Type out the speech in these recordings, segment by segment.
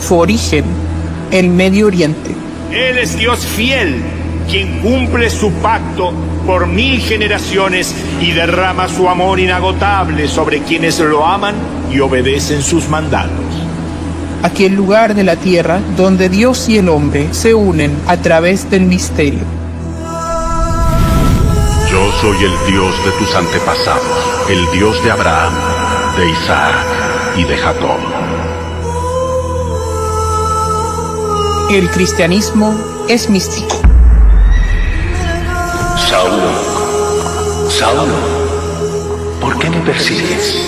su origen, el Medio Oriente. Él es Dios fiel, quien cumple su pacto por 1000 generaciones y derrama su amor inagotable sobre quienes lo aman y obedecen sus mandatos. Aquel lugar de la tierra donde Dios y el hombre se unen a través del misterio. Yo soy el Dios de tus antepasados, el Dios de Abraham, de Isaac y de Jacob. El cristianismo es místico. Saulo, Saulo, ¿por qué me persigues?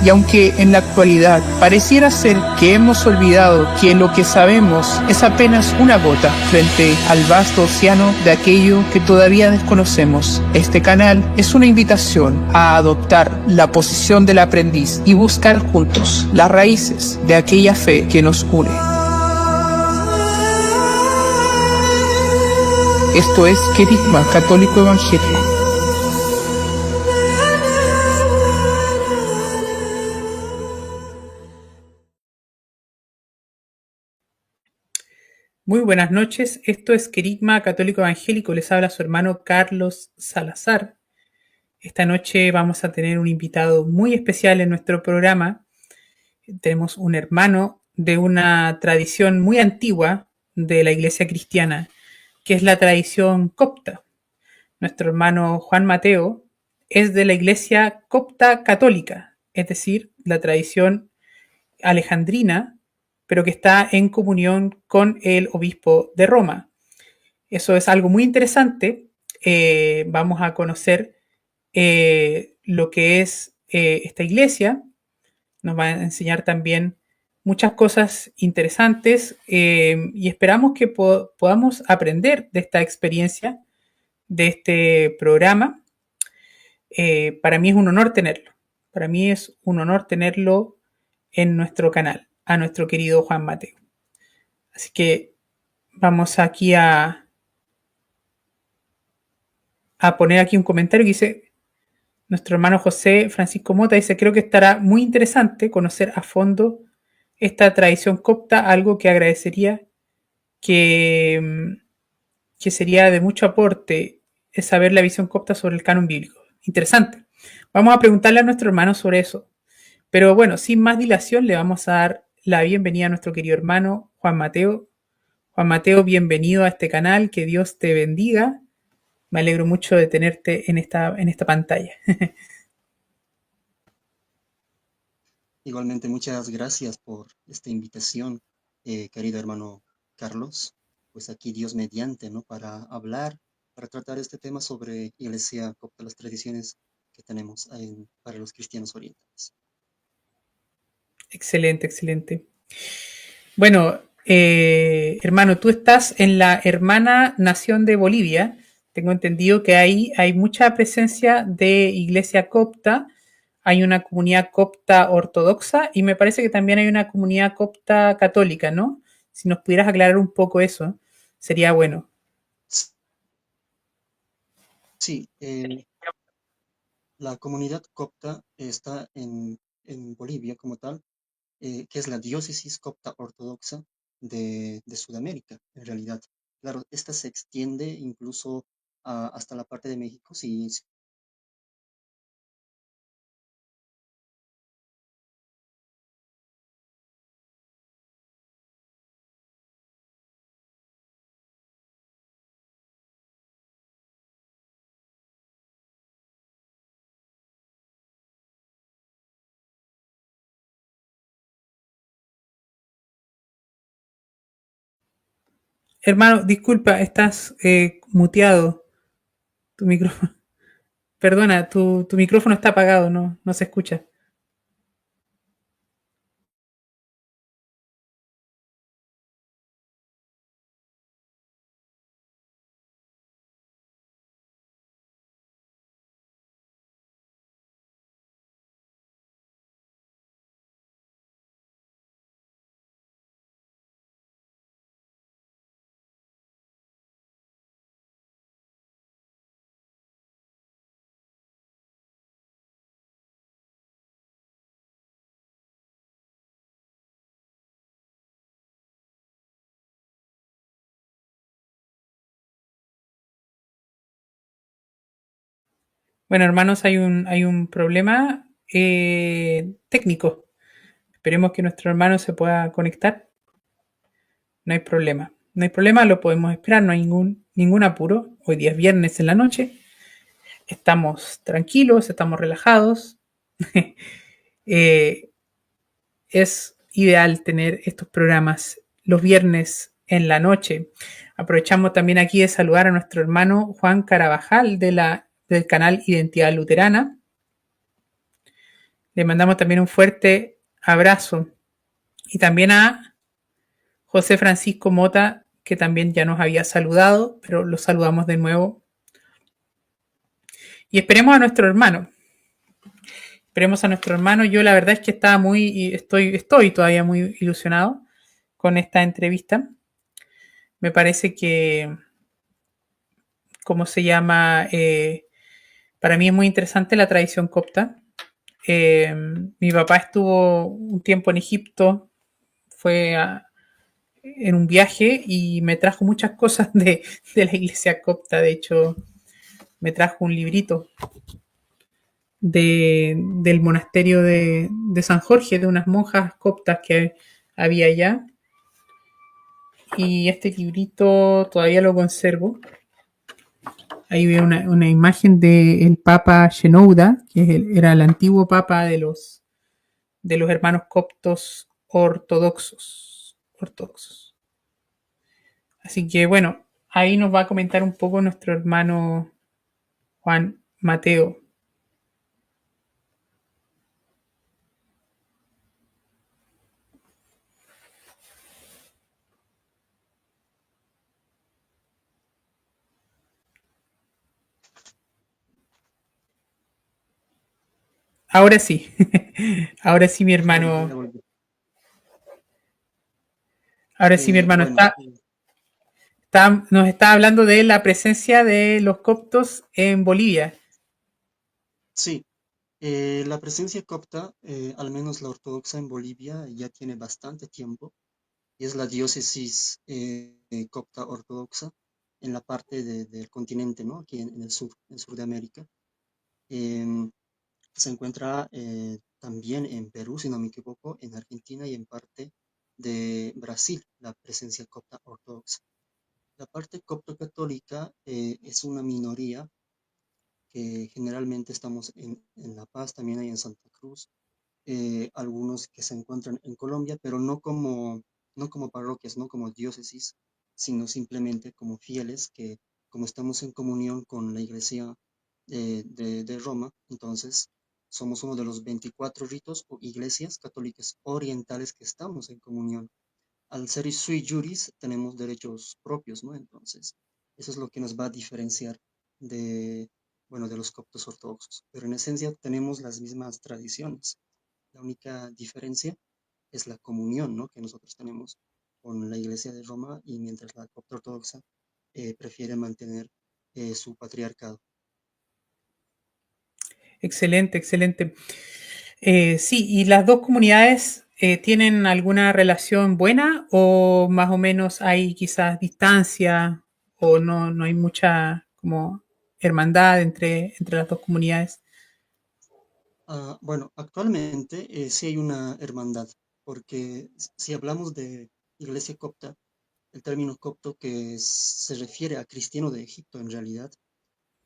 Y aunque en la actualidad pareciera ser que hemos olvidado que lo que sabemos es apenas una gota frente al vasto océano de aquello que todavía desconocemos, este canal es una invitación a adoptar la posición del aprendiz y buscar juntos las raíces de aquella fe que nos une. Esto es Querigma Católico Evangélico. Muy buenas noches, esto es Querigma Católico Evangélico, les habla su hermano Carlos Salazar. Esta noche vamos a tener un invitado muy especial en nuestro programa. Tenemos un hermano de una tradición muy antigua de la Iglesia cristiana, que es la tradición copta. Nuestro hermano Juan Mateo es de la Iglesia copta católica, es decir, la tradición alejandrina, pero que está en comunión con el obispo de Roma. Eso es algo muy interesante. Vamos a conocer lo que es esta iglesia. Nos va a enseñar también muchas cosas interesantes y esperamos que podamos aprender de esta experiencia, de este programa. Para mí es un honor tenerlo. Para mí es un honor tenerlo en nuestro canal, a nuestro querido Juan Mateo. Así que vamos aquí a poner aquí un comentario que dice, nuestro hermano José Francisco Mota dice, creo que estará muy interesante conocer a fondo esta tradición copta, algo que agradecería que sería de mucho aporte es saber la visión copta sobre el canon bíblico. Interesante. Vamos a preguntarle a nuestro hermano sobre eso. Pero bueno, sin más dilación, le vamos a dar la bienvenida a nuestro querido hermano Juan Mateo. Juan Mateo, bienvenido a este canal, que Dios te bendiga. Me alegro mucho de tenerte en esta pantalla. Igualmente, muchas gracias por esta invitación, querido hermano Carlos. Pues aquí Dios mediante, ¿no? Para hablar, para tratar este tema sobre Iglesia copta, las tradiciones que tenemos para los cristianos orientales. Excelente, excelente. Bueno, hermano, tú estás en la hermana nación de Bolivia. Tengo entendido que ahí hay mucha presencia de iglesia copta. Hay una comunidad copta ortodoxa y me parece que también hay una comunidad copta católica, ¿no? Si nos pudieras aclarar un poco eso, sería bueno. Sí, la comunidad copta está en Bolivia como tal, que es la diócesis copta ortodoxa de Sudamérica, en realidad. Claro, esta se extiende incluso hasta la parte de México, si Hermano, disculpa, estás muteado tu micrófono. Perdona, tu micrófono está apagado, no se escucha. Bueno, hermanos, hay un problema técnico. Esperemos que nuestro hermano se pueda conectar. No hay problema. No hay problema, lo podemos esperar, no hay ningún apuro. Hoy día es viernes en la noche. Estamos tranquilos, estamos relajados. Eh, es ideal tener estos programas los viernes en la noche. Aprovechamos también aquí de saludar a nuestro hermano Juan Carabajal del canal Identidad Luterana. Le mandamos también un fuerte abrazo. Y también a José Francisco Mota, que también ya nos había saludado, pero lo saludamos de nuevo. Y esperemos a nuestro hermano. Esperemos a nuestro hermano. Yo la verdad es que estaba estoy todavía muy ilusionado con esta entrevista. Me parece que, ¿cómo se llama? Para mí es muy interesante la tradición copta. Mi papá estuvo un tiempo en Egipto, fue en un viaje y me trajo muchas cosas de la iglesia copta. De hecho, me trajo un librito del monasterio de San Jorge, de unas monjas coptas que había allá. Y este librito todavía lo conservo. Ahí veo una imagen del Papa Shenouda, que era el antiguo Papa de los hermanos coptos ortodoxos. Así que bueno, ahí nos va a comentar un poco nuestro hermano Juan Mateo. Ahora sí, ahora sí mi Ya volví, ya hermano, volví. ahora sí mi hermano Bueno, nos está hablando de la presencia de los coptos en Bolivia. sí, la presencia copta, al menos la ortodoxa en Bolivia, ya tiene bastante tiempo y es la diócesis copta ortodoxa en la parte del continente, ¿no? Aquí en el sur de América. Em, Se encuentra también en Perú, si no me equivoco, en Argentina y en parte de Brasil, la presencia copta ortodoxa. La parte copto católica es una minoría que generalmente estamos en La Paz, también hay en Santa Cruz, algunos que se encuentran en Colombia, pero no como parroquias, no como diócesis, sino simplemente como fieles que como estamos en comunión con la Iglesia de Roma, entonces somos uno de los 24 ritos o iglesias católicas orientales que estamos en comunión. Al ser sui juris tenemos derechos propios, ¿no? Entonces, eso es lo que nos va a diferenciar de, bueno, de los coptos ortodoxos. Pero en esencia tenemos las mismas tradiciones. La única diferencia es la comunión, ¿no? Que nosotros tenemos con la Iglesia de Roma y mientras la copta ortodoxa prefiere mantener su patriarcado. Excelente, excelente. Sí, ¿y las dos comunidades tienen alguna relación buena o más o menos hay quizás distancia o no hay mucha como hermandad entre las dos comunidades? Bueno, actualmente sí hay una hermandad, porque si hablamos de Iglesia copta, el término copto se refiere a cristiano de Egipto en realidad.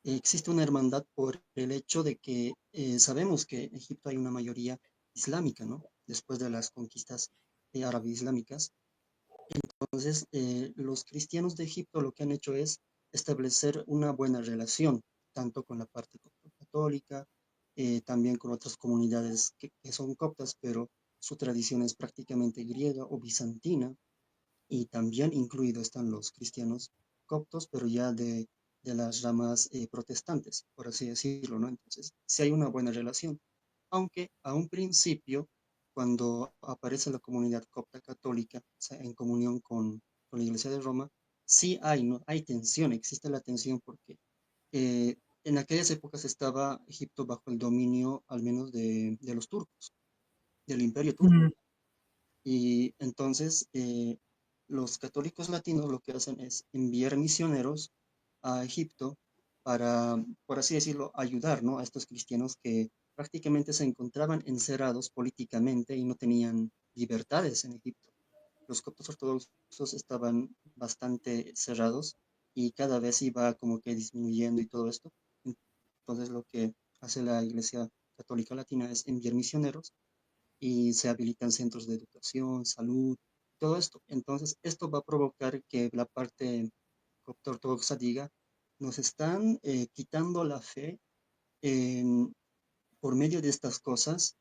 Existe una hermandad por el hecho de que sabemos que en Egipto hay una mayoría islámica, ¿no? Después de las conquistas árabe-islámicas. Entonces, los cristianos de Egipto lo que han hecho es establecer una buena relación, tanto con la parte católica, también con otras comunidades que son coptas, pero su tradición es prácticamente griega o bizantina y también incluido están los cristianos coptos, pero ya de las ramas protestantes, por así decirlo, ¿no? Entonces, sí hay una buena relación, aunque a un principio, cuando aparece la comunidad copta católica, o sea, en comunión con la Iglesia de Roma, sí hay, ¿no? Hay tensión, existe la tensión porque eh, en aquellas épocas estaba Egipto bajo el dominio al menos de los turcos, del imperio turco. Mm, Y entonces los católicos latinos lo que hacen es enviar misioneros a Egipto para, por así decirlo, ayudar, ¿no?, a estos cristianos que prácticamente se encontraban encerrados políticamente y no tenían libertades en Egipto. Los coptos ortodoxos estaban bastante cerrados y cada vez iba como que disminuyendo y todo esto. Entonces lo que hace la Iglesia Católica Latina es enviar misioneros y se habilitan centros de educación, salud, todo esto. Entonces esto va a provocar que la parte copta ortodoxa diga, nos están quitando la fe en- por medio de estas cosas,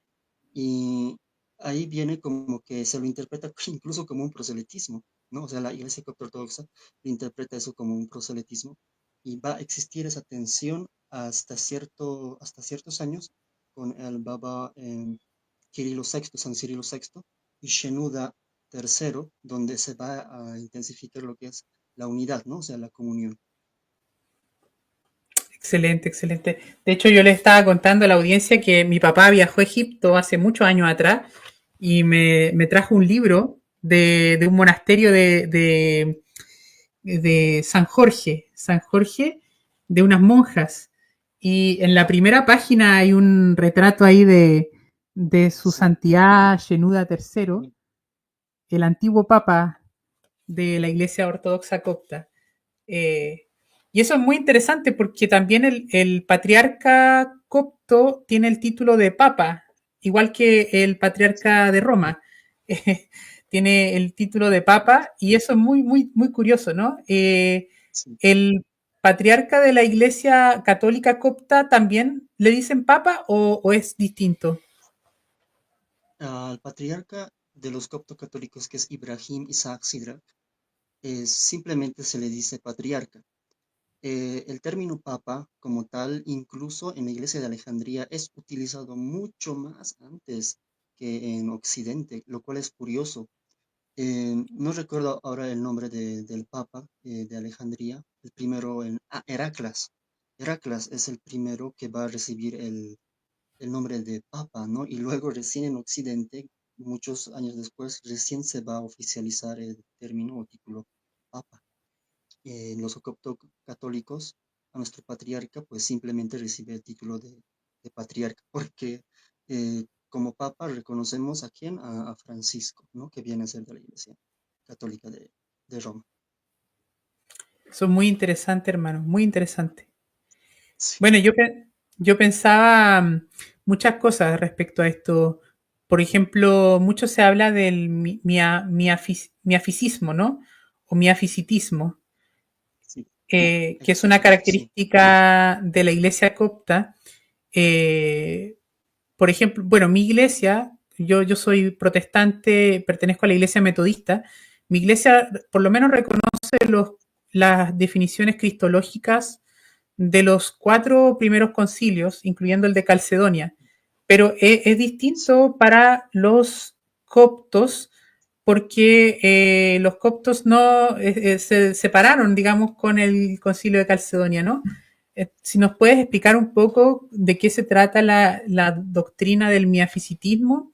y ahí viene como que se lo interpreta incluso como un proselitismo, ¿no? O sea, la Iglesia Copta Ortodoxa interpreta eso como un proselitismo y va a existir esa tensión hasta ciertos años con el Baba Cirilo VI, San Cirilo VI y Shenuda III, donde se va a intensificar lo que es la unidad, ¿no? O sea, la comunión. Excelente, excelente. De hecho, yo le estaba contando a la audiencia que mi papá viajó a Egipto hace muchos años atrás y me trajo un libro de un monasterio de San Jorge, de unas monjas. Y en la primera página hay un retrato ahí de su Sí, santidad Shenuda III, sí, el antiguo papa de la Iglesia Ortodoxa Copta. Eh, y eso es muy interesante porque también el patriarca copto tiene el título de papa, igual que el patriarca de Roma. Tiene el título de papa y eso es muy, muy, muy curioso, ¿no? sí. El patriarca de la Iglesia Católica Copta también le dicen papa o es distinto. Al patriarca de los copto-católicos, que es Ibrahim Isaac Sidrak, simplemente se le dice patriarca. El término papa, como tal, incluso en la iglesia de Alejandría, es utilizado mucho más antes que en Occidente, lo cual es curioso. No recuerdo ahora el nombre del papa de Alejandría, el primero Heraclas. Heraclas es el primero que va a recibir el nombre de papa, ¿no? Y luego recién en Occidente, muchos años después, recién se va a oficializar el término o título papa. Los católicos, a nuestro patriarca, pues simplemente recibe el título de patriarca, porque como papa reconocemos a quién, a Francisco, ¿no? Que viene a ser de la Iglesia Católica de Roma. Eso es muy interesante, hermano, muy interesante. Sí, Bueno, yo pensaba muchas cosas respecto a esto. Por ejemplo, mucho se habla del miaficismo, ¿no? O miaficitismo, sí, que es una exacto, sí, característica de la iglesia copta. Eh, por ejemplo, bueno, mi iglesia, yo soy protestante, pertenezco a la iglesia metodista. Mi iglesia por lo menos reconoce las definiciones cristológicas de los cuatro primeros concilios, incluyendo el de Calcedonia, pero es sí. distinto para los coptos porque los coptos no se separaron, digamos, con el concilio de Calcedonia, ¿no? Si nos puedes explicar un poco de qué se trata la doctrina del miaficismo,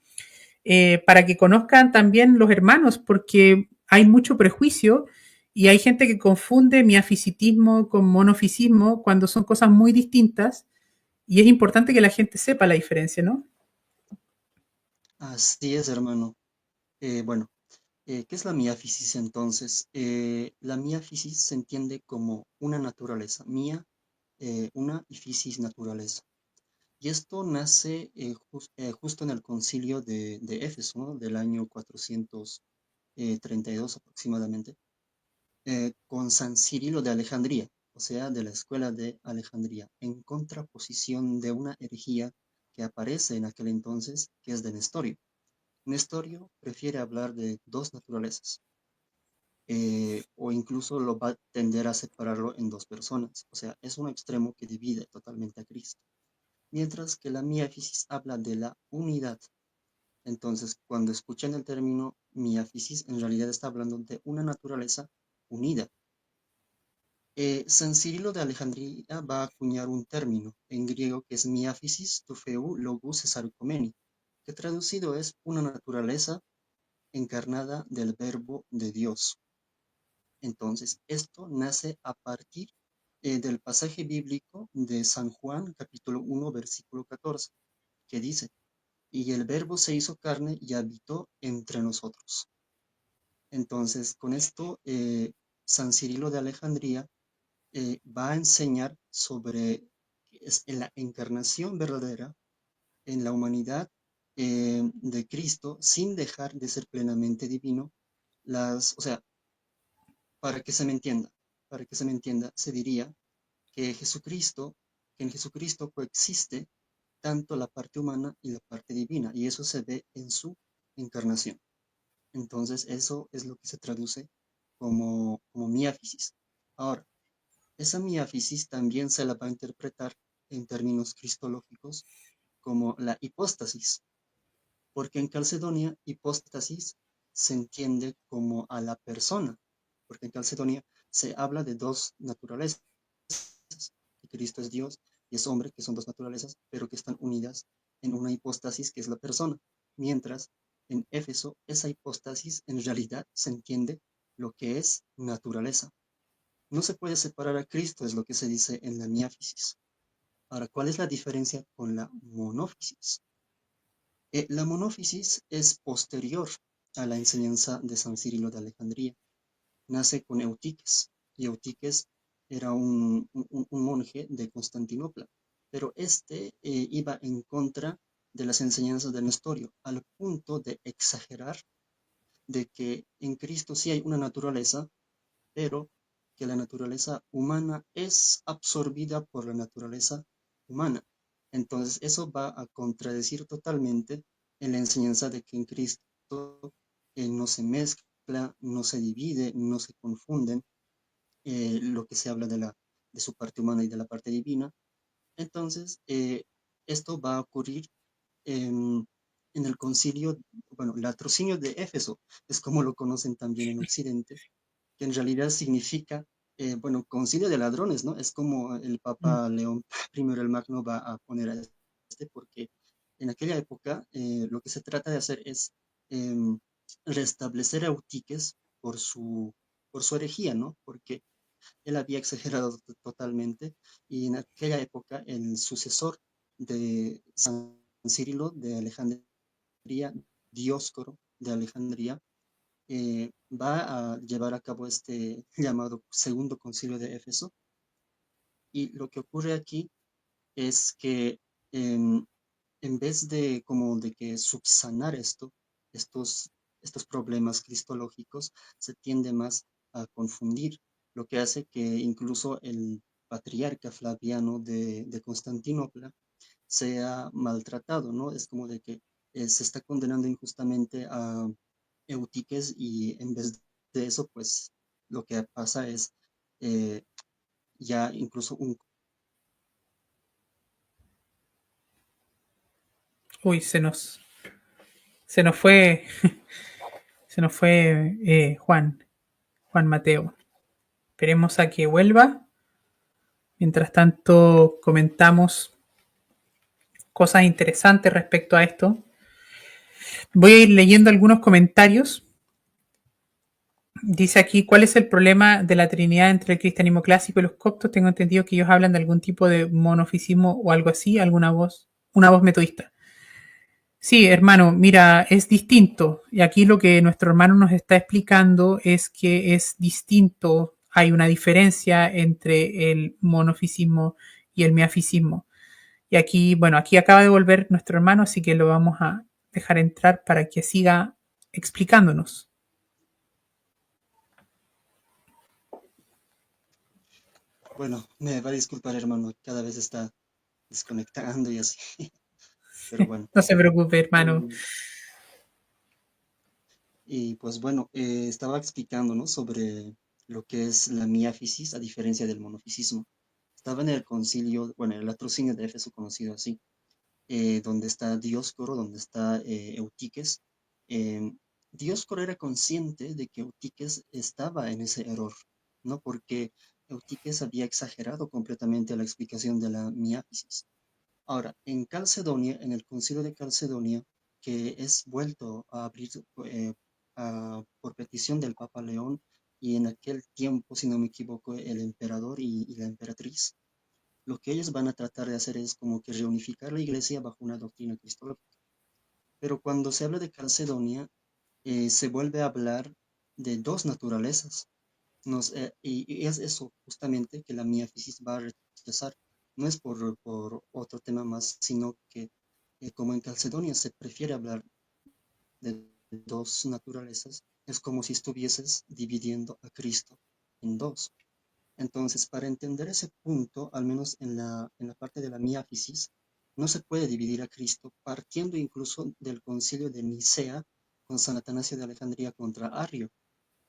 para que conozcan también los hermanos, porque hay mucho prejuicio y hay gente que confunde miafisitismo con monofisismo cuando son cosas muy distintas y es importante que la gente sepa la diferencia, ¿no? Así es, hermano. Bueno, ¿qué es la miáfisis entonces? La miáfisis se entiende como una naturaleza, mía, una y fisis naturaleza. Y esto nace justo en el concilio de Éfeso, ¿no? Del año 432 aproximadamente, con San Cirilo de Alejandría, o sea, de la escuela de Alejandría, en contraposición de una herejía que aparece en aquel entonces, que es de Nestorio. Nestorio prefiere hablar de dos naturalezas, o incluso lo va a tender a separarlo en dos personas, o sea, es un extremo que divide totalmente a Cristo, mientras que la miáfisis habla de la unidad. Entonces, cuando escuchan el término miáfisis, en realidad está hablando de una naturaleza unida. San Cirilo de Alejandría va a acuñar un término en griego que es miáfisis tufeu logos esarkomeni, que traducido es una naturaleza encarnada del verbo de Dios. Entonces, esto nace a partir del pasaje bíblico de San Juan, capítulo 1, versículo 14, que dice, y el Verbo se hizo carne y habitó entre nosotros. Entonces, con esto, San Cirilo de Alejandría va a enseñar sobre la encarnación verdadera en la humanidad de Cristo sin dejar de ser plenamente divino. O sea, para que se me entienda, se diría que en Jesucristo coexiste tanto la parte humana y la parte divina, y eso se ve en su encarnación. Entonces, eso es lo que se traduce como miáfisis. Ahora, esa miáfisis también se la va a interpretar en términos cristológicos como la hipóstasis, porque en Calcedonia hipóstasis se entiende como a la persona, porque en Calcedonia se habla de dos naturalezas, que Cristo es Dios y es hombre, que son dos naturalezas, pero que están unidas en una hipóstasis que es la persona, mientras en Éfeso esa hipóstasis en realidad se entiende lo que es naturaleza. No se puede separar a Cristo, es lo que se dice en la miáfisis. Ahora, ¿cuál es la diferencia con la monófisis? La monófisis es posterior a la enseñanza de San Cirilo de Alejandría. Nace con Eutiques, y Eutiques era un monje de Constantinopla, pero iba en contra de las enseñanzas de Nestorio, al punto de exagerar de que en Cristo sí hay una naturaleza, pero que la naturaleza humana es absorbida por la naturaleza humana. Entonces, eso va a contradecir totalmente en la enseñanza de que en Cristo no se mezcla, no se divide, no se confunden lo que se habla de su parte humana y de la parte divina. Entonces, esto va a ocurrir en el concilio, bueno, el latrocinio de Éfeso, es como lo conocen también en Occidente, que en realidad significa, bueno, concilio de ladrones, ¿no? Es como el Mm. Papa León I el Magno va a poner a porque en aquella época lo que se trata de hacer es restablecer a Eutiques por su herejía, ¿no? Porque él había exagerado totalmente, y en aquella época el sucesor de San Cirilo de Alejandría, Dioscoro de Alejandría, va a llevar a cabo este llamado Segundo Concilio de Éfeso. Y lo que ocurre aquí es que en vez de como de que subsanar estos, estos problemas cristológicos, se tiende más a confundir, lo que hace que incluso el patriarca Flaviano de Constantinopla sea maltratado, ¿no? Es como de que se está condenando injustamente a Eutiques, y en vez de eso, pues lo que pasa es eh, ya incluso un... Uy, se nos fue, se nos fue Juan Mateo. Esperemos a que vuelva. Mientras tanto, comentamos cosas interesantes respecto a esto. Voy a ir leyendo algunos comentarios. Dice aquí, ¿cuál es el problema de la Trinidad entre el cristianismo clásico y los coptos? Tengo entendido que ellos hablan de algún tipo de monofisismo o algo así, una voz metodista. Sí, hermano, mira, es distinto. Y aquí lo que nuestro hermano nos está explicando es que es distinto. Hay una diferencia entre el monofisismo y el miafisismo. Y aquí, bueno, aquí acaba de volver nuestro hermano, así que lo vamos a dejar entrar para que siga explicándonos. Bueno, me va a disculpar, hermano, cada vez está desconectando y así, pero bueno. No se preocupe, hermano. Eh, y pues bueno, estaba explicando, ¿no? Sobre lo que es la miáfisis a diferencia del monofisismo. Estaba en el concilio, bueno, el latrocinio de Éfeso, conocido así, donde está Dioscoro, donde está Eutiques. Eh, Dioscoro era consciente de que Eutiques estaba en ese error, ¿no? Porque Eutiques había exagerado completamente la explicación de la miáfisis. Ahora, en Calcedonia, en el concilio de Calcedonia, que es vuelto a abrir por petición del Papa León y en aquel tiempo, si no me equivoco, el emperador y la emperatriz, lo que ellos van a tratar de hacer es como que reunificar la iglesia bajo una doctrina cristológica. Pero cuando se habla de Calcedonia, se vuelve a hablar de dos naturalezas. Y es eso justamente que la miafisis va a rechazar. No es por otro tema más, sino que como en Calcedonia se prefiere hablar de dos naturalezas, es como si estuvieses dividiendo a Cristo en dos. Entonces, para entender ese punto, al menos en la parte de la miáfisis, no se puede dividir a Cristo, partiendo incluso del concilio de Nicea con San Atanasio de Alejandría contra Arrio,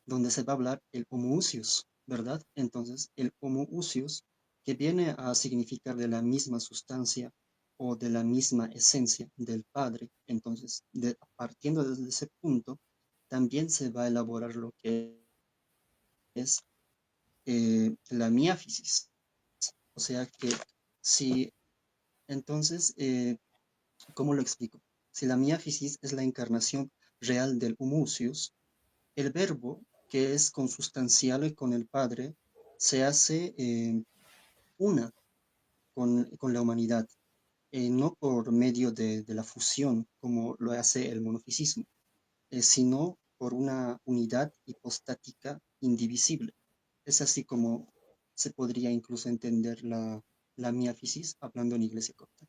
donde se va a hablar el homoousios, ¿verdad? Entonces, el homoousios, que viene a significar de la misma sustancia o de la misma esencia del Padre, entonces, partiendo desde ese punto, también se va a elaborar lo que es la miáfisis. O sea que si, entonces, ¿cómo lo explico? Si la miáfisis es la encarnación real del homoousios, el verbo, que es consustancial con el Padre, se hace una con la humanidad, no por medio de la fusión, como lo hace el monofisismo, sino por una unidad hipostática indivisible. Es así como se podría incluso entender la miafisis hablando en Iglesia Copta.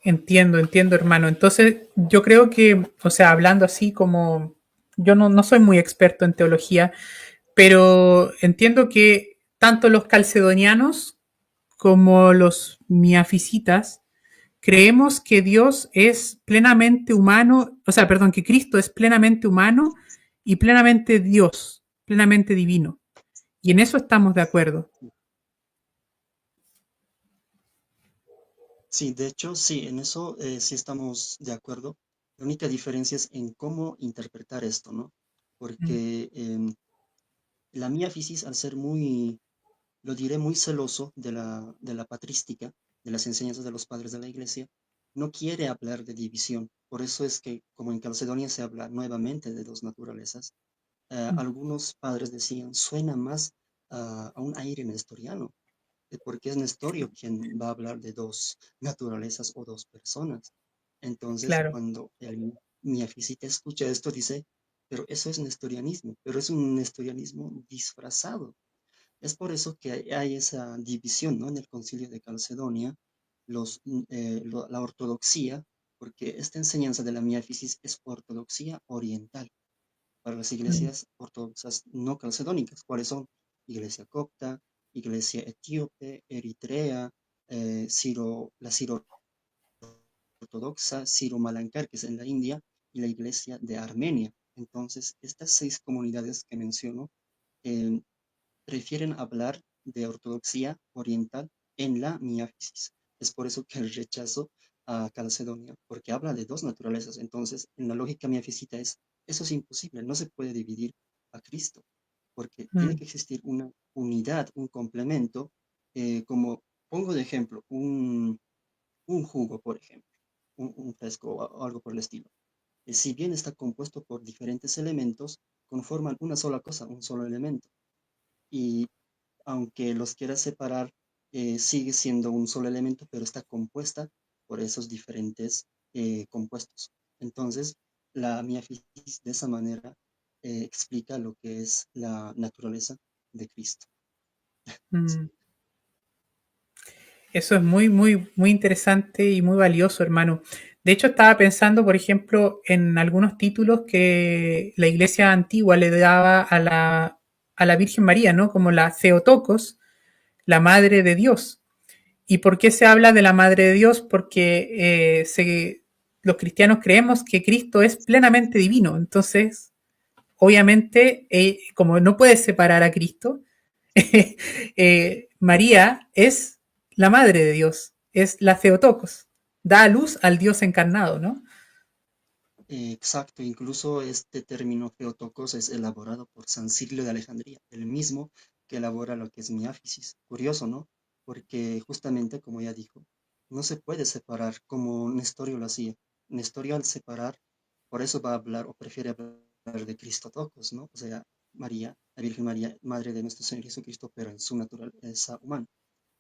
Entiendo, entiendo, hermano. Entonces, yo creo que, o sea, hablando así como, yo no soy muy experto en teología, pero entiendo que tanto los calcedonianos como los miafisitas creemos que Dios es plenamente humano, o sea, perdón, que Cristo es plenamente humano y plenamente Dios, plenamente divino. Y en eso estamos de acuerdo. Sí, de hecho, sí, en eso sí estamos de acuerdo. La única diferencia es en cómo interpretar esto, ¿no? Mm, Porque la miafisis, al ser muy, lo diré, muy celoso de la patrística, de las enseñanzas de los padres de la iglesia, no quiere hablar de división. Por eso es que, como en Calcedonia se habla nuevamente de dos naturalezas, mm, algunos padres decían, suena más a un aire nestoriano, porque es Nestorio quien va a hablar de dos naturalezas o dos personas. Entonces, claro. cuando el miafisita escucha esto, dice, pero eso es nestorianismo, pero es un nestorianismo disfrazado. Es por eso que hay esa división, ¿no? En el concilio de Calcedonia, la ortodoxia, porque esta enseñanza de la miafisis es ortodoxia oriental para las Mm, iglesias ortodoxas no calcedónicas. ¿Cuáles son? Iglesia copta, iglesia etíope, eritrea, la Ciro ortodoxa, Ciro Malankar, que es en la India, y la iglesia de Armenia. Entonces, estas 6 comunidades que menciono eh, prefieren hablar de ortodoxia oriental en la miáfisis. Es por eso que el rechazo a Calcedonia, porque habla de dos naturalezas. Entonces, en la lógica miafisita eso es imposible, no se puede dividir a Cristo, porque tiene mm, que existir una unidad, un complemento, como pongo de ejemplo, un jugo, por ejemplo, un fresco o algo por el estilo. Si bien está compuesto por diferentes elementos, conforman una sola cosa, un solo elemento. Y aunque los quieras separar, sigue siendo un solo elemento, pero está compuesta por esos diferentes compuestos. Entonces, la miafisis de esa manera explica lo que es la naturaleza de Cristo. mm. Eso es muy, muy, muy interesante y muy valioso, hermano. De hecho, estaba pensando, por ejemplo, en algunos títulos que la iglesia antigua le daba a la Virgen María, ¿no? Como la Theotokos, la Madre de Dios. ¿Y por qué se habla de la Madre de Dios? Porque los cristianos creemos que Cristo es plenamente divino. Entonces, obviamente, como no puedes separar a Cristo, María es la Madre de Dios, es la Theotokos, da a luz al Dios encarnado, ¿no? Exacto, incluso este término Theotokos es elaborado por San Cirilo de Alejandría, el mismo que elabora lo que es miáfisis. Curioso, ¿no? Porque justamente, como ya dijo, no se puede separar como Nestorio lo hacía. Nestorio al separar, por eso va a hablar o prefiere hablar de Cristotokos, ¿no? O sea, María, la Virgen María, madre de nuestro Señor Jesucristo, pero en su naturaleza humana.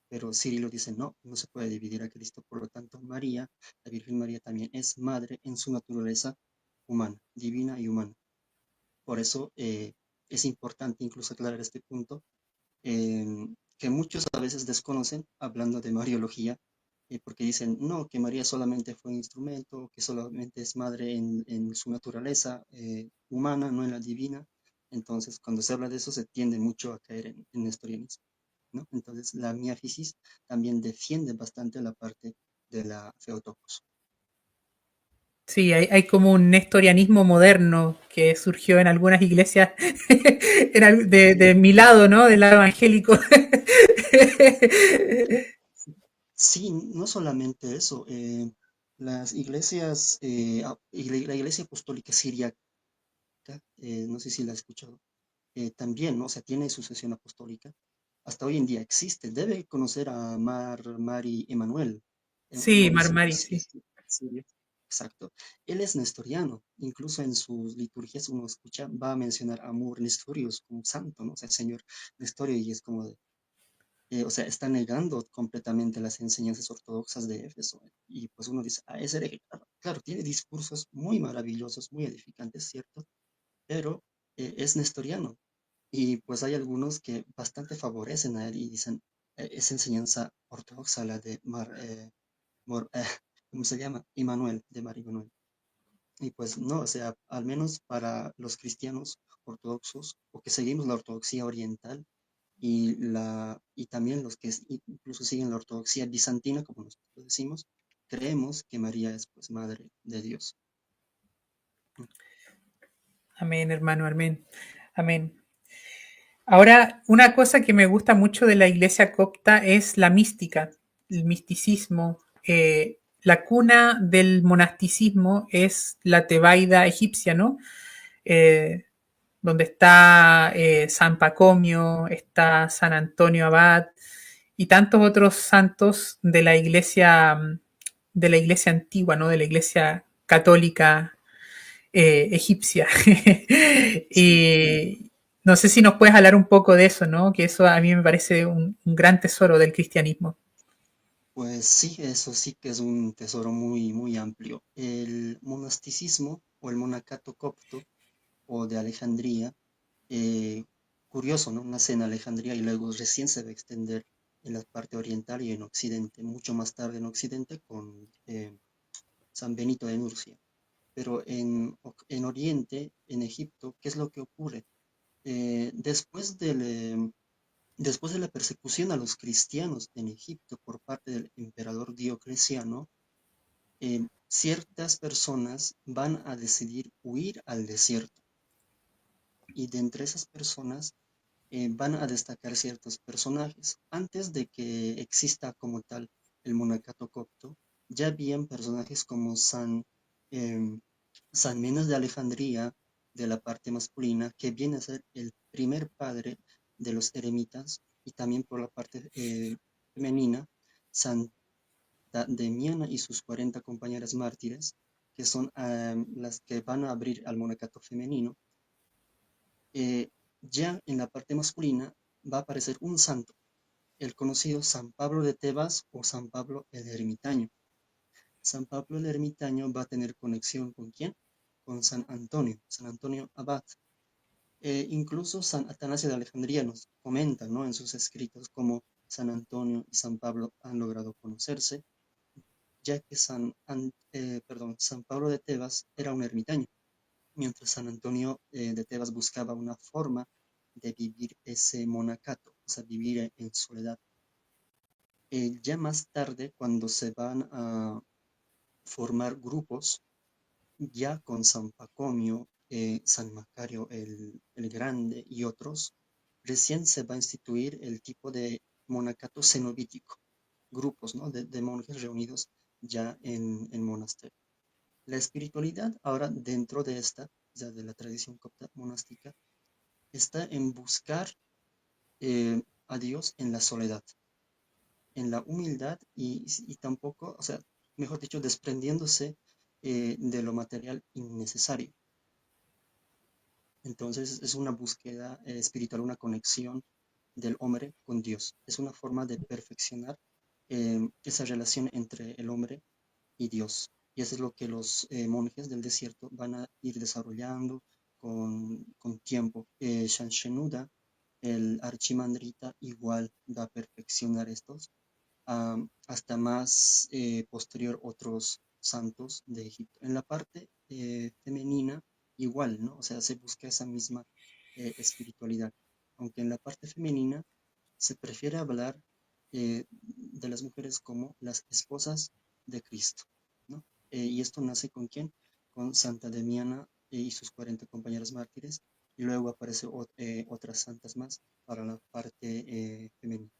Pero Cirilo dice, no, no se puede dividir a Cristo, por lo tanto, María, la Virgen María también es madre en su naturaleza humana, divina y humana. Por eso es importante incluso aclarar este punto, que muchos a veces desconocen hablando de Mariología, porque dicen, no, que María solamente fue un instrumento, que solamente es madre en su naturaleza humana, no en la divina. Entonces, cuando se habla de eso, se tiende mucho a caer en nestorianismo, ¿no? Entonces, la miafisis también defiende bastante la parte de la Theotokos. Sí, hay como un nestorianismo moderno que surgió en algunas iglesias de mi lado, ¿no? Del lado evangélico. Sí, no solamente eso, las iglesias, la iglesia apostólica siria, no sé si la has escuchado, también, ¿no? O sea, tiene sucesión apostólica. Hasta hoy en día existe. Debe conocer a Mari Emanuel, un Sí, obispo Marmari, sí. sirio. Exacto. Él es nestoriano. Incluso en sus liturgias uno escucha, va a mencionar a Amor Nestorius como santo, ¿no? O sea, el señor Nestorio, y es como de, o sea, está negando completamente las enseñanzas ortodoxas de Éfeso. Y pues uno dice, ah, es hereje. Claro, tiene discursos muy maravillosos, muy edificantes, ¿cierto? Pero es nestoriano. Y pues hay algunos que bastante favorecen a él y dicen, es enseñanza ortodoxa la de ¿cómo se llama? Immanuel, de Mar Immanuel. Y pues no, o sea, al menos para los cristianos ortodoxos o que seguimos la ortodoxia oriental y también los que incluso siguen la ortodoxia bizantina, como nosotros decimos, creemos que María es pues madre de Dios. Amén, hermano, amén. Amén. Ahora, una cosa que me gusta mucho de la iglesia copta es la mística, el misticismo. La cuna del monasticismo es la Tebaida egipcia, ¿no? Eh, donde está San Pacomio, está San Antonio Abad y tantos otros santos de la iglesia antigua, ¿no? De la iglesia católica egipcia. Sí. Y no sé si nos puedes hablar un poco de eso, ¿no? Que eso a mí me parece un gran tesoro del cristianismo. Pues sí, eso sí que es un tesoro muy, muy amplio. El monasticismo o el monacato copto o de Alejandría, eh, curioso, ¿no? Nace en Alejandría y luego recién se va a extender en la parte oriental y en Occidente, mucho más tarde en Occidente con San Benito de Nurcia. Pero en Oriente, en Egipto, ¿qué es lo que ocurre? Después de la persecución a los cristianos en Egipto por parte del emperador Diocleciano, ciertas personas van a decidir huir al desierto. Y de entre esas personas van a destacar ciertos personajes. Antes de que exista como tal el monacato copto, ya habían personajes como em, San Menas de Alejandría, de la parte masculina, que viene a ser el primer padre de los eremitas, y también por la parte femenina, Santa Demiana y sus 40 compañeras mártires, que son las que van a abrir al monacato femenino. Ya en la parte masculina va a aparecer un santo, el conocido San Pablo de Tebas o San Pablo el Ermitaño. San Pablo el Ermitaño va a tener conexión ¿con quién? Con San Antonio Abad. Incluso San Atanasio de Alejandría nos comenta, ¿no? En sus escritos cómo San Antonio y San Pablo han logrado conocerse, ya que San Pablo de Tebas era un ermitaño, mientras San Antonio de Tebas buscaba una forma de vivir ese monacato, o sea, vivir en soledad. Ya más tarde, cuando se van a formar grupos, ya con San Pacomio, San Macario el Grande y otros, recién se va a instituir el tipo de monacato cenobítico, grupos, ¿no? de monjes reunidos ya en el monasterio. La espiritualidad ahora dentro de esta, ya de la tradición copta monástica, está en buscar a Dios en la soledad, en la humildad y tampoco, o sea, mejor dicho, desprendiéndose de lo material innecesario. Entonces es una búsqueda espiritual, una conexión del hombre con Dios. Es una forma de perfeccionar esa relación entre el hombre y Dios. Y eso es lo que los monjes del desierto van a ir desarrollando con tiempo. Shanshenuda, el archimandrita, igual va a perfeccionar estos hasta más posterior otros santos de Egipto. En la parte femenina, igual, ¿no? O sea, se busca esa misma espiritualidad, aunque en la parte femenina se prefiere hablar de las mujeres como las esposas de Cristo, ¿no? Y esto nace con quién? Con Santa Damiana y sus 40 compañeras mártires, y luego aparece otras santas más para la parte femenina.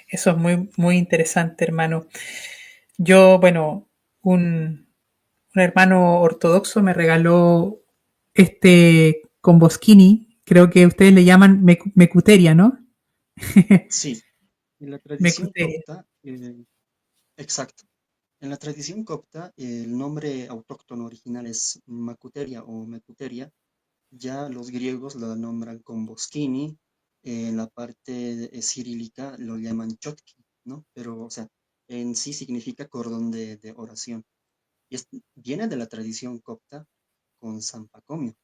Eso es muy, muy interesante, hermano. Yo, bueno, un hermano ortodoxo me regaló este Comboschini, creo que ustedes le llaman mecuteria, ¿no? Sí, en la tradición Mecuteria. copta, exacto. En la tradición copta, el nombre autóctono original es Macuteria o Mecuteria. Ya los griegos lo nombran con Boschini. En la parte cirílica lo llaman Chotki, ¿no? Pero, o sea, en sí significa cordón de oración. Y viene de la tradición copta con San Pacomio,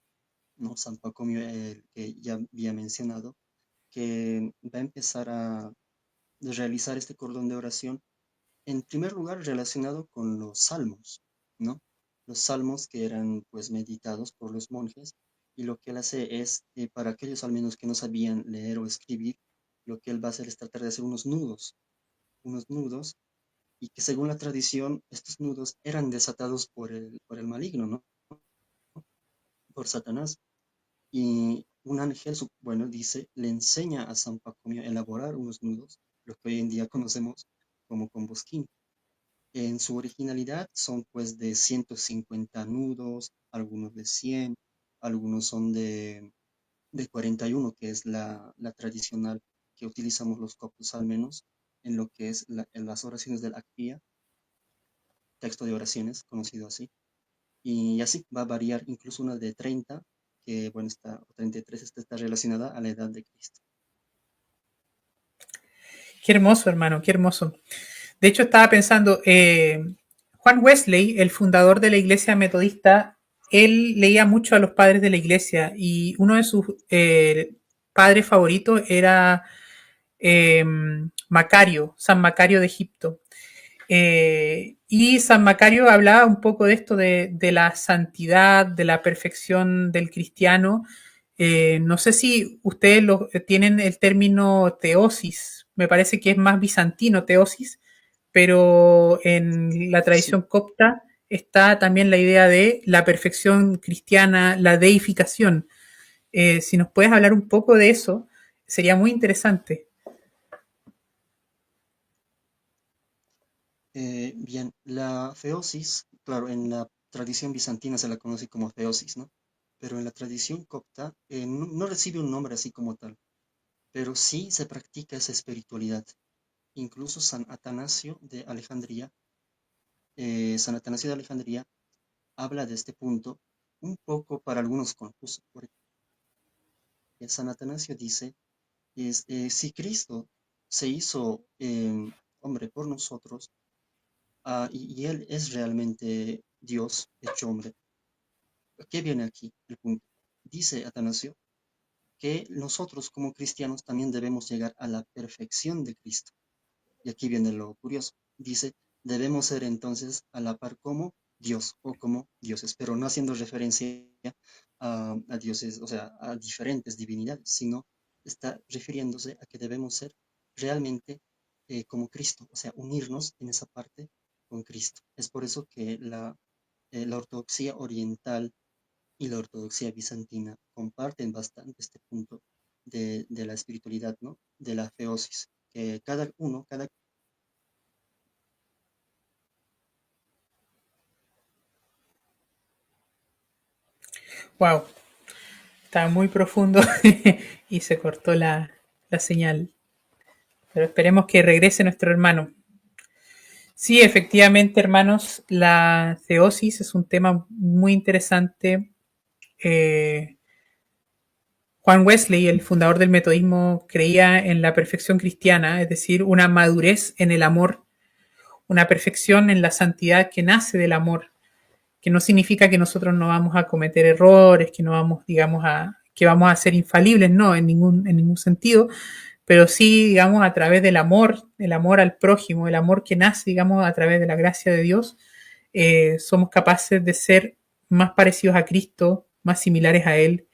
¿no? San Pacomio, el que ya había mencionado, que va a empezar a realizar este cordón de oración en primer lugar relacionado con los salmos, ¿no? Los salmos que eran pues meditados por los monjes, y lo que él hace es, para aquellos al menos que no sabían leer o escribir, lo que él va a hacer es tratar de hacer unos nudos, y que según la tradición estos nudos eran desatados por el maligno, ¿no? Por Satanás. Y un ángel, bueno, dice, le enseña a San Pacomio a elaborar unos nudos, lo que hoy en día conocemos como combosquín. En su originalidad son pues de 150 nudos, algunos de 100, algunos son de 41, que es la tradicional que utilizamos los coptos al menos en lo que es en las oraciones del Akpia, texto de oraciones, conocido así. Y así va a variar incluso una de 30, que bueno, está, o 33, esta está relacionada a la edad de Cristo. Qué hermoso, hermano, qué hermoso. De hecho, estaba pensando, Juan Wesley, el fundador de la iglesia metodista, él leía mucho a los padres de la iglesia y uno de sus padres favoritos era Macario, San Macario de Egipto. Y San Macario hablaba un poco de esto de la santidad, de la perfección del cristiano. No sé si ustedes tienen el término teosis, me parece que es más bizantino teosis, pero en la Sí, tradición copta está también la idea de la perfección cristiana, la deificación. Si nos puedes hablar un poco de eso, sería muy interesante. bien, la feosis, claro, en la tradición bizantina se la conoce como feosis, ¿no? Pero en la tradición copta no recibe un nombre así como tal, pero sí se practica esa espiritualidad. Incluso San Atanasio de Alejandría habla de este punto un poco para algunos confuso. Porque San Atanasio dice, si Cristo se hizo hombre por nosotros, y Él es realmente Dios hecho hombre, ¿qué viene aquí? El punto. Dice Atanasio que nosotros como cristianos también debemos llegar a la perfección de Cristo. Y aquí viene lo curioso. Dice, debemos ser entonces a la par como Dios o como dioses, pero no haciendo referencia a dioses, o sea, a diferentes divinidades, sino está refiriéndose a que debemos ser realmente como Cristo, o sea, unirnos en esa parte con Cristo. Es por eso que la ortodoxia oriental y la ortodoxia bizantina comparten bastante este punto de la espiritualidad, ¿no? De la feosis, que cada Wow, está muy profundo y se cortó la señal. Pero esperemos que regrese nuestro hermano. Sí, efectivamente, hermanos, la teosis es un tema muy interesante. Eh, Juan Wesley, el fundador del metodismo, creía en la perfección cristiana, es decir, una madurez en el amor, una perfección en la santidad que nace del amor, que no significa que nosotros no vamos a cometer errores, que no vamos, digamos, que vamos a ser infalibles, no, en ningún sentido, pero sí, digamos, a través del amor, el amor al prójimo, el amor que nace, digamos, a través de la gracia de Dios, somos capaces de ser más parecidos a Cristo, más similares a Él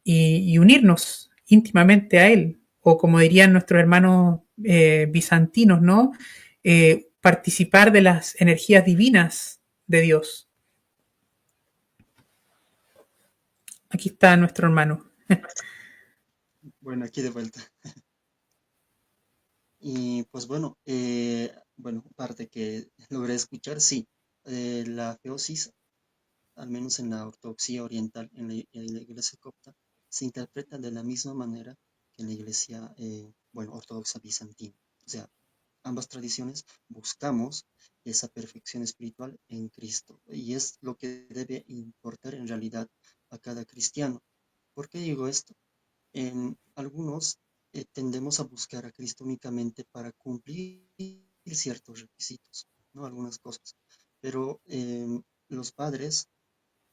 y unirnos íntimamente a Él, o como dirían nuestros hermanos bizantinos, ¿no? Participar de las energías divinas de Dios. Aquí está nuestro hermano. Bueno, aquí de vuelta. Y pues bueno, parte que logré escuchar, sí, la feosis, al menos en la ortodoxia oriental, en la iglesia copta, se interpreta de la misma manera que en la iglesia, ortodoxa bizantina. O sea, ambas tradiciones buscamos esa perfección espiritual en Cristo y es lo que debe importar en realidad a cada cristiano. ¿Por qué digo esto? En algunos tendemos a buscar a Cristo únicamente para cumplir ciertos requisitos, ¿no? Algunas cosas. Pero los padres,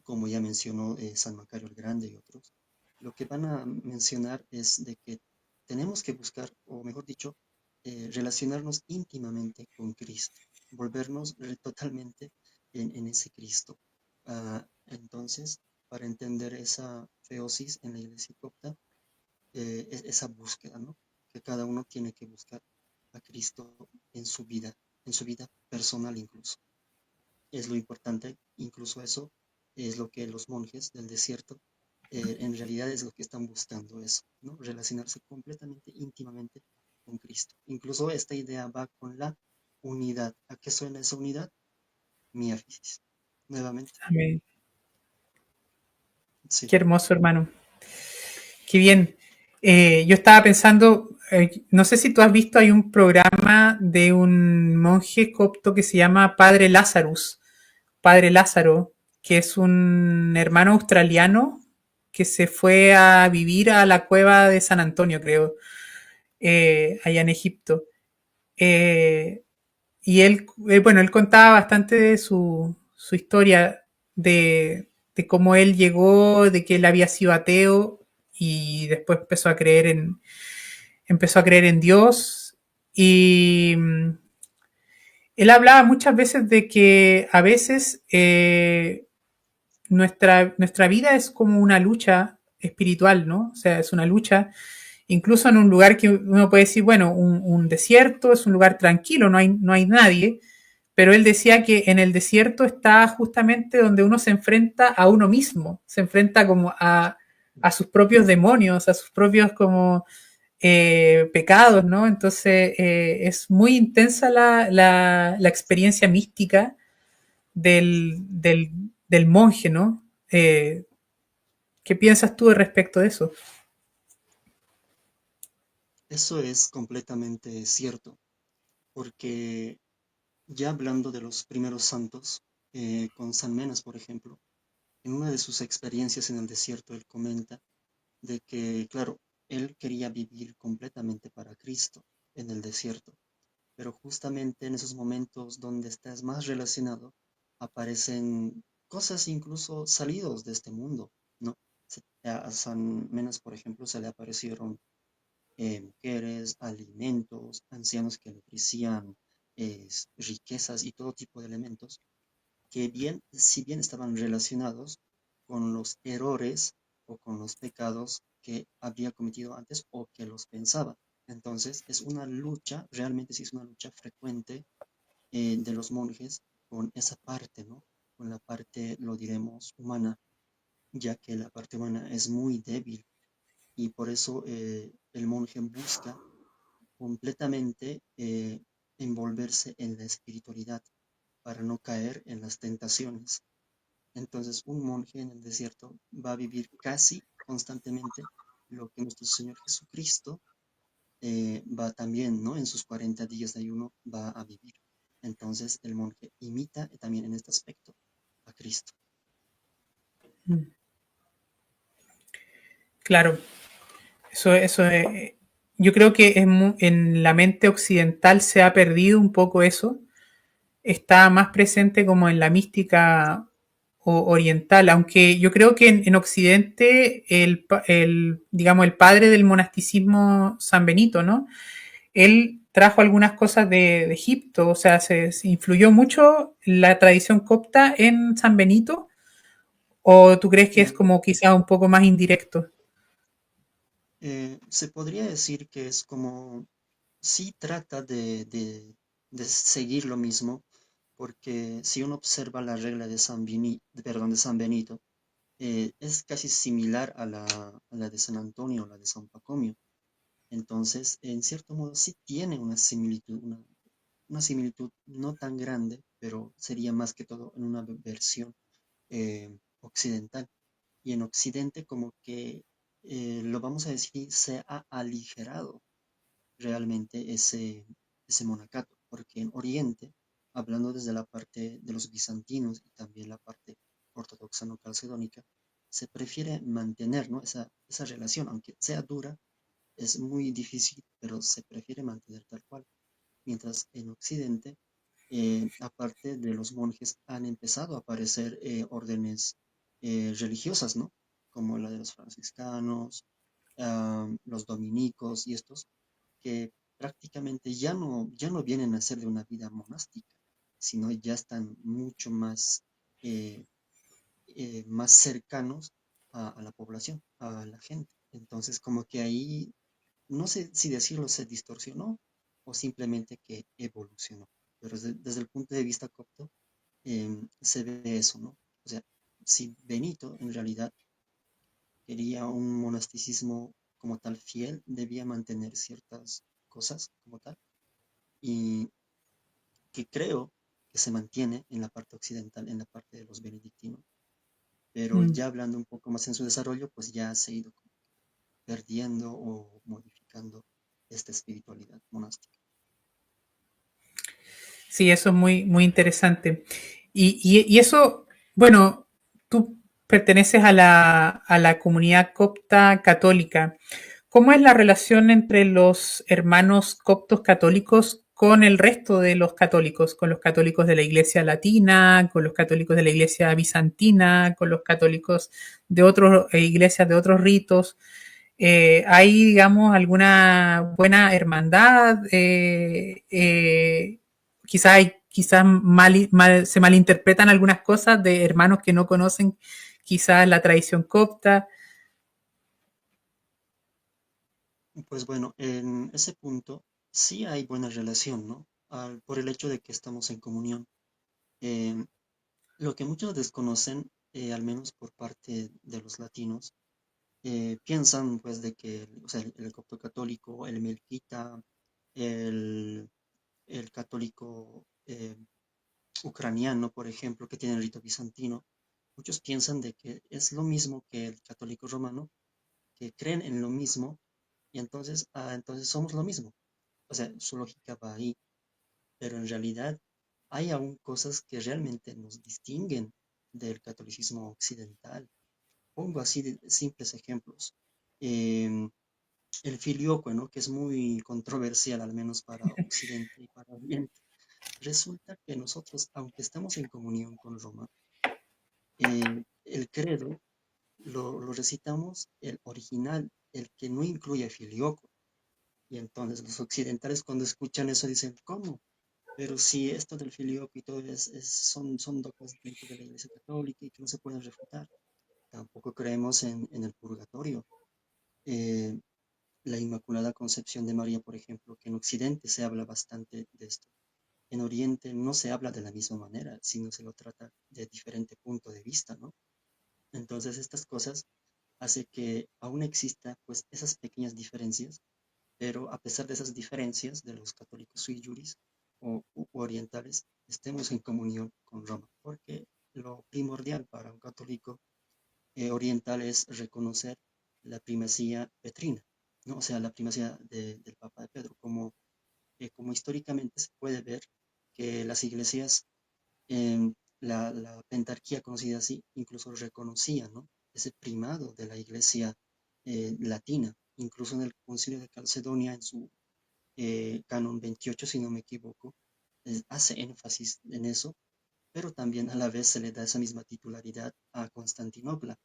como ya mencionó San Macario el Grande y otros, lo que van a mencionar es de que tenemos que buscar, o mejor dicho, relacionarnos íntimamente con Cristo, volvernos totalmente en ese Cristo. Entonces, para entender esa feosis en la iglesia copta, esa búsqueda, ¿no? Que cada uno tiene que buscar a Cristo en su vida personal incluso. Es lo importante, incluso eso es lo que los monjes del desierto en realidad es lo que están buscando eso, ¿no? Relacionarse completamente, íntimamente con Cristo. Incluso esta idea va con la unidad. ¿A qué suena esa unidad? Miafisis. Nuevamente. Amén. Sí. Qué hermoso, hermano. Qué bien. Yo estaba pensando, no sé si tú has visto, hay un programa de un monje copto que se llama Padre Lazarus, Padre Lázaro, que es un hermano australiano que se fue a vivir a la cueva de San Antonio, creo, allá en Egipto. Eh, y bueno, él contaba bastante de su historia, de cómo él llegó, de que él había sido ateo y después empezó a creer en Dios. Y él hablaba muchas veces de que a veces nuestra vida es como una lucha espiritual, ¿no? O sea, es una lucha incluso en un lugar que uno puede decir, bueno, un desierto es un lugar tranquilo, no hay nadie, pero él decía que en el desierto está justamente donde uno se enfrenta a uno mismo, se enfrenta como a sus propios demonios, a sus propios como pecados, ¿no? Entonces es muy intensa la experiencia mística del monje, ¿no? ¿Qué piensas tú respecto de eso? Eso es completamente cierto, porque ya hablando de los primeros santos, con San Menas, por ejemplo, en una de sus experiencias en el desierto, él comenta de que, claro, él quería vivir completamente para Cristo en el desierto, pero justamente en esos momentos donde estás más relacionado, aparecen cosas incluso salidos de este mundo, ¿no? A San Menas, por ejemplo, se le aparecieron mujeres, alimentos, ancianos que le ofrecían riquezas y todo tipo de elementos que bien, si bien estaban relacionados con los errores o con los pecados que había cometido antes o que los pensaba. Entonces, es una lucha, realmente sí es una lucha frecuente de los monjes con esa parte, ¿no? Con la parte, lo diremos, humana, ya que la parte humana es muy débil y por eso el monje busca completamente envolverse en la espiritualidad para no caer en las tentaciones. Entonces, un monje en el desierto va a vivir casi constantemente lo que nuestro Señor Jesucristo va también, ¿no? En sus 40 días de ayuno va a vivir. Entonces, el monje imita también en este aspecto a Cristo. Claro, eso yo creo que en la mente occidental se ha perdido un poco eso, está más presente como en la mística oriental, aunque yo creo que en Occidente digamos, el padre del monasticismo, San Benito, ¿no? Él trajo algunas cosas de Egipto, o sea, se influyó mucho la tradición copta en San Benito, o tú crees que es Eh, como quizá un poco más indirecto. Se podría decir que es como, sí trata de seguir lo mismo, porque si uno observa la regla de perdón, de San Benito, es casi similar a la de San Antonio o la de San Pacomio. Entonces, en cierto modo, sí tiene una similitud no tan grande, pero sería más que todo en una versión occidental. Y en Occidente como que, lo vamos a decir, se ha aligerado realmente ese monacato, porque en Oriente, hablando desde la parte de los bizantinos y también la parte ortodoxa no calcedónica, se prefiere mantener, ¿no? esa relación, aunque sea dura, es muy difícil, pero se prefiere mantener tal cual. Mientras en Occidente, aparte de los monjes, han empezado a aparecer órdenes religiosas, ¿no? Como la de los franciscanos, los dominicos y estos, que prácticamente ya no vienen a ser de una vida monástica, sino ya están mucho más, eh, más cercanos a la población, a la gente. Entonces, como que ahí, no sé si decirlo se distorsionó o simplemente que evolucionó. Pero desde el punto de vista copto, se ve eso, ¿no? O sea, si Benito en realidad quería un monasticismo como tal fiel, debía mantener ciertas cosas como tal, y que creo que se mantiene en la parte occidental, en la parte de los benedictinos, pero Mm. ya hablando un poco más en su desarrollo, pues ya se ha ido como perdiendo o modificando esta espiritualidad monástica. Sí, eso es muy, muy interesante. Y eso, bueno, tú perteneces a la comunidad copta católica. ¿Cómo es la relación entre los hermanos coptos católicos con el resto de los católicos? Con los católicos de la iglesia latina, con los católicos de la iglesia bizantina, con los católicos de otras iglesias, de otros ritos. ¿Hay, digamos, alguna buena hermandad? Quizás se malinterpretan algunas cosas de hermanos que no conocen quizás la tradición copta. Pues bueno, en ese punto sí hay buena relación, ¿no? Por el hecho de que estamos en comunión. Em, lo que muchos desconocen, al menos por parte de los latinos, piensan pues de que, o sea, el copto católico, el melquita, el, el católico ucraniano, por ejemplo, que tiene el rito bizantino, muchos piensan de que es lo mismo que el católico romano, que creen en lo mismo y entonces, entonces somos lo mismo. O sea, su lógica va ahí, pero en realidad hay aún cosas que realmente nos distinguen del catolicismo occidental. Pongo así de simples ejemplos. Em, el filioque, ¿no? Que es muy controversial, al menos para Occidente y para Oriente. Resulta que nosotros, aunque estamos en comunión con Roma, el credo lo recitamos el original, el que no incluye filioque. Y entonces los occidentales cuando escuchan eso dicen, ¿cómo? Pero si esto del filioque y todo son dogmas dentro de la Iglesia Católica y que no se pueden refutar. Tampoco creemos en el purgatorio. Eh, la Inmaculada Concepción de María, por ejemplo, que en Occidente se habla bastante de esto. En Oriente no se habla de la misma manera, sino se lo trata de diferente punto de vista, ¿no? Entonces estas cosas hace que aún exista pues esas pequeñas diferencias, pero a pesar de esas diferencias de los católicos sui juris o orientales, estemos en comunión con Roma, porque lo primordial para un católico oriental es reconocer la primacía petrina, ¿no? O sea, la primacía del Papa de Pedro, como históricamente se puede ver que las iglesias, la pentarquía conocida así, incluso reconocía, ¿no? Ese primado de la iglesia latina. Incluso en el Concilio de Calcedonia, en su Canon 28, si no me equivoco, hace énfasis en eso, pero también a la vez se le da esa misma titularidad a Constantinopla.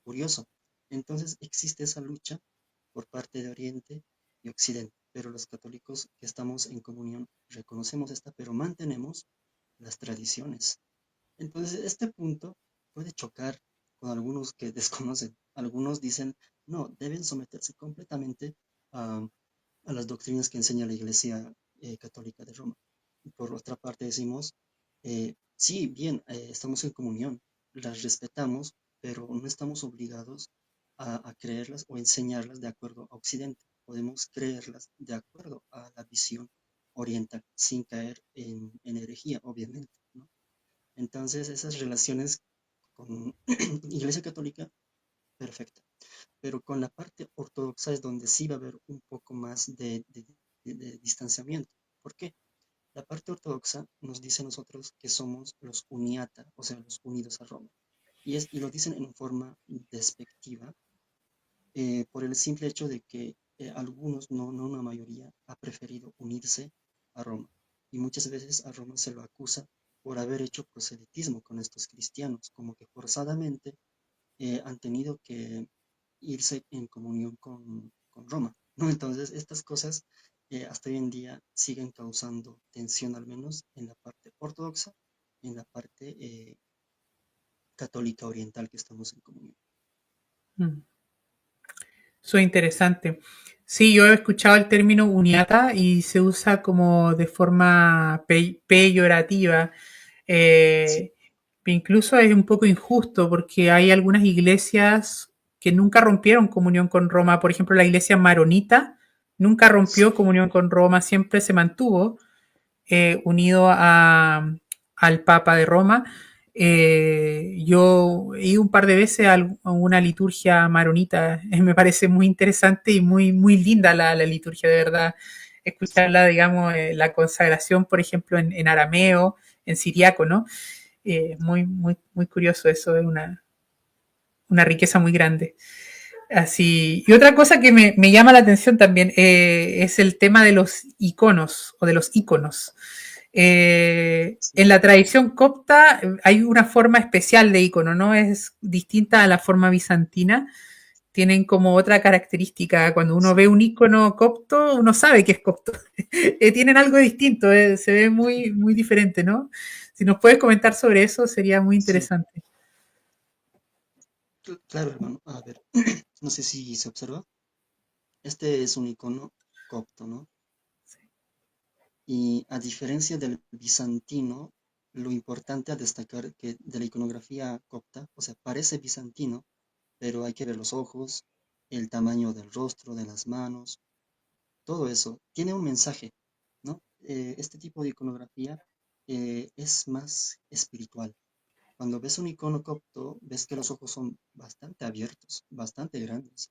Curioso. Entonces existe esa lucha por parte de Oriente y Occidente, pero los católicos que estamos en comunión reconocemos esta, pero mantenemos las tradiciones. Entonces, este punto puede chocar con algunos que desconocen. Algunos dicen, no, deben someterse completamente a, a las doctrinas que enseña la Iglesia Católica de Roma. Y por otra parte decimos, sí, bien, estamos en comunión, las respetamos, pero no estamos obligados a creerlas o enseñarlas de acuerdo a Occidente. Podemos creerlas de acuerdo a la visión oriental, sin caer en herejía, obviamente, ¿no? Entonces, esas relaciones con Iglesia Católica, perfecta. Pero con la parte ortodoxa es donde sí va a haber un poco más de distanciamiento. ¿Por qué? La parte ortodoxa nos dice a nosotros que somos los uniata, o sea, los unidos a Roma. Y lo dicen en forma despectiva, por el simple hecho de que algunos, no una mayoría, ha preferido unirse a Roma. Y muchas veces a Roma se lo acusa por haber hecho proselitismo con estos cristianos, como que forzadamente han tenido que irse en comunión con Roma, ¿no? Entonces, estas cosas hasta hoy en día siguen causando tensión, al menos en la parte ortodoxa, en la parte católica oriental que estamos en comunión. Mm. Eso es interesante. Sí, yo he escuchado el término uniata y se usa como de forma peyorativa. Sí, Eh, Incluso es un poco injusto porque hay algunas iglesias que nunca rompieron comunión con Roma. Por ejemplo, la iglesia maronita nunca rompió sí, comunión con Roma, siempre se mantuvo unido al Papa de Roma. Yo he ido un par de veces a una liturgia maronita, me parece muy interesante y muy linda la liturgia, de verdad. sí, Escucharla, digamos, la consagración, por ejemplo, en arameo, en siriaco, ¿no? Muy curioso eso, es una riqueza muy grande. Así. Y otra cosa que me llama la atención también es el tema de los iconos o de los iconos. sí, En la tradición copta hay una forma especial de icono, ¿no? Es distinta a la forma bizantina. Tienen como otra característica. Cuando uno ve sí. un icono copto, uno sabe que es copto. Tienen algo distinto, se ve muy diferente, ¿no? Si nos puedes comentar sobre eso, sería muy Sí. interesante. Claro, hermano. A ver, no sé si se observa. Este es un icono copto, ¿no? Y a diferencia del bizantino, lo importante a destacar que de la iconografía copta, o sea, parece bizantino, pero hay que ver los ojos, el tamaño del rostro, de las manos, todo eso. Tiene un mensaje, ¿no? Este tipo de iconografía es más espiritual. Cuando ves un icono copto, ves que los ojos son bastante abiertos, bastante grandes.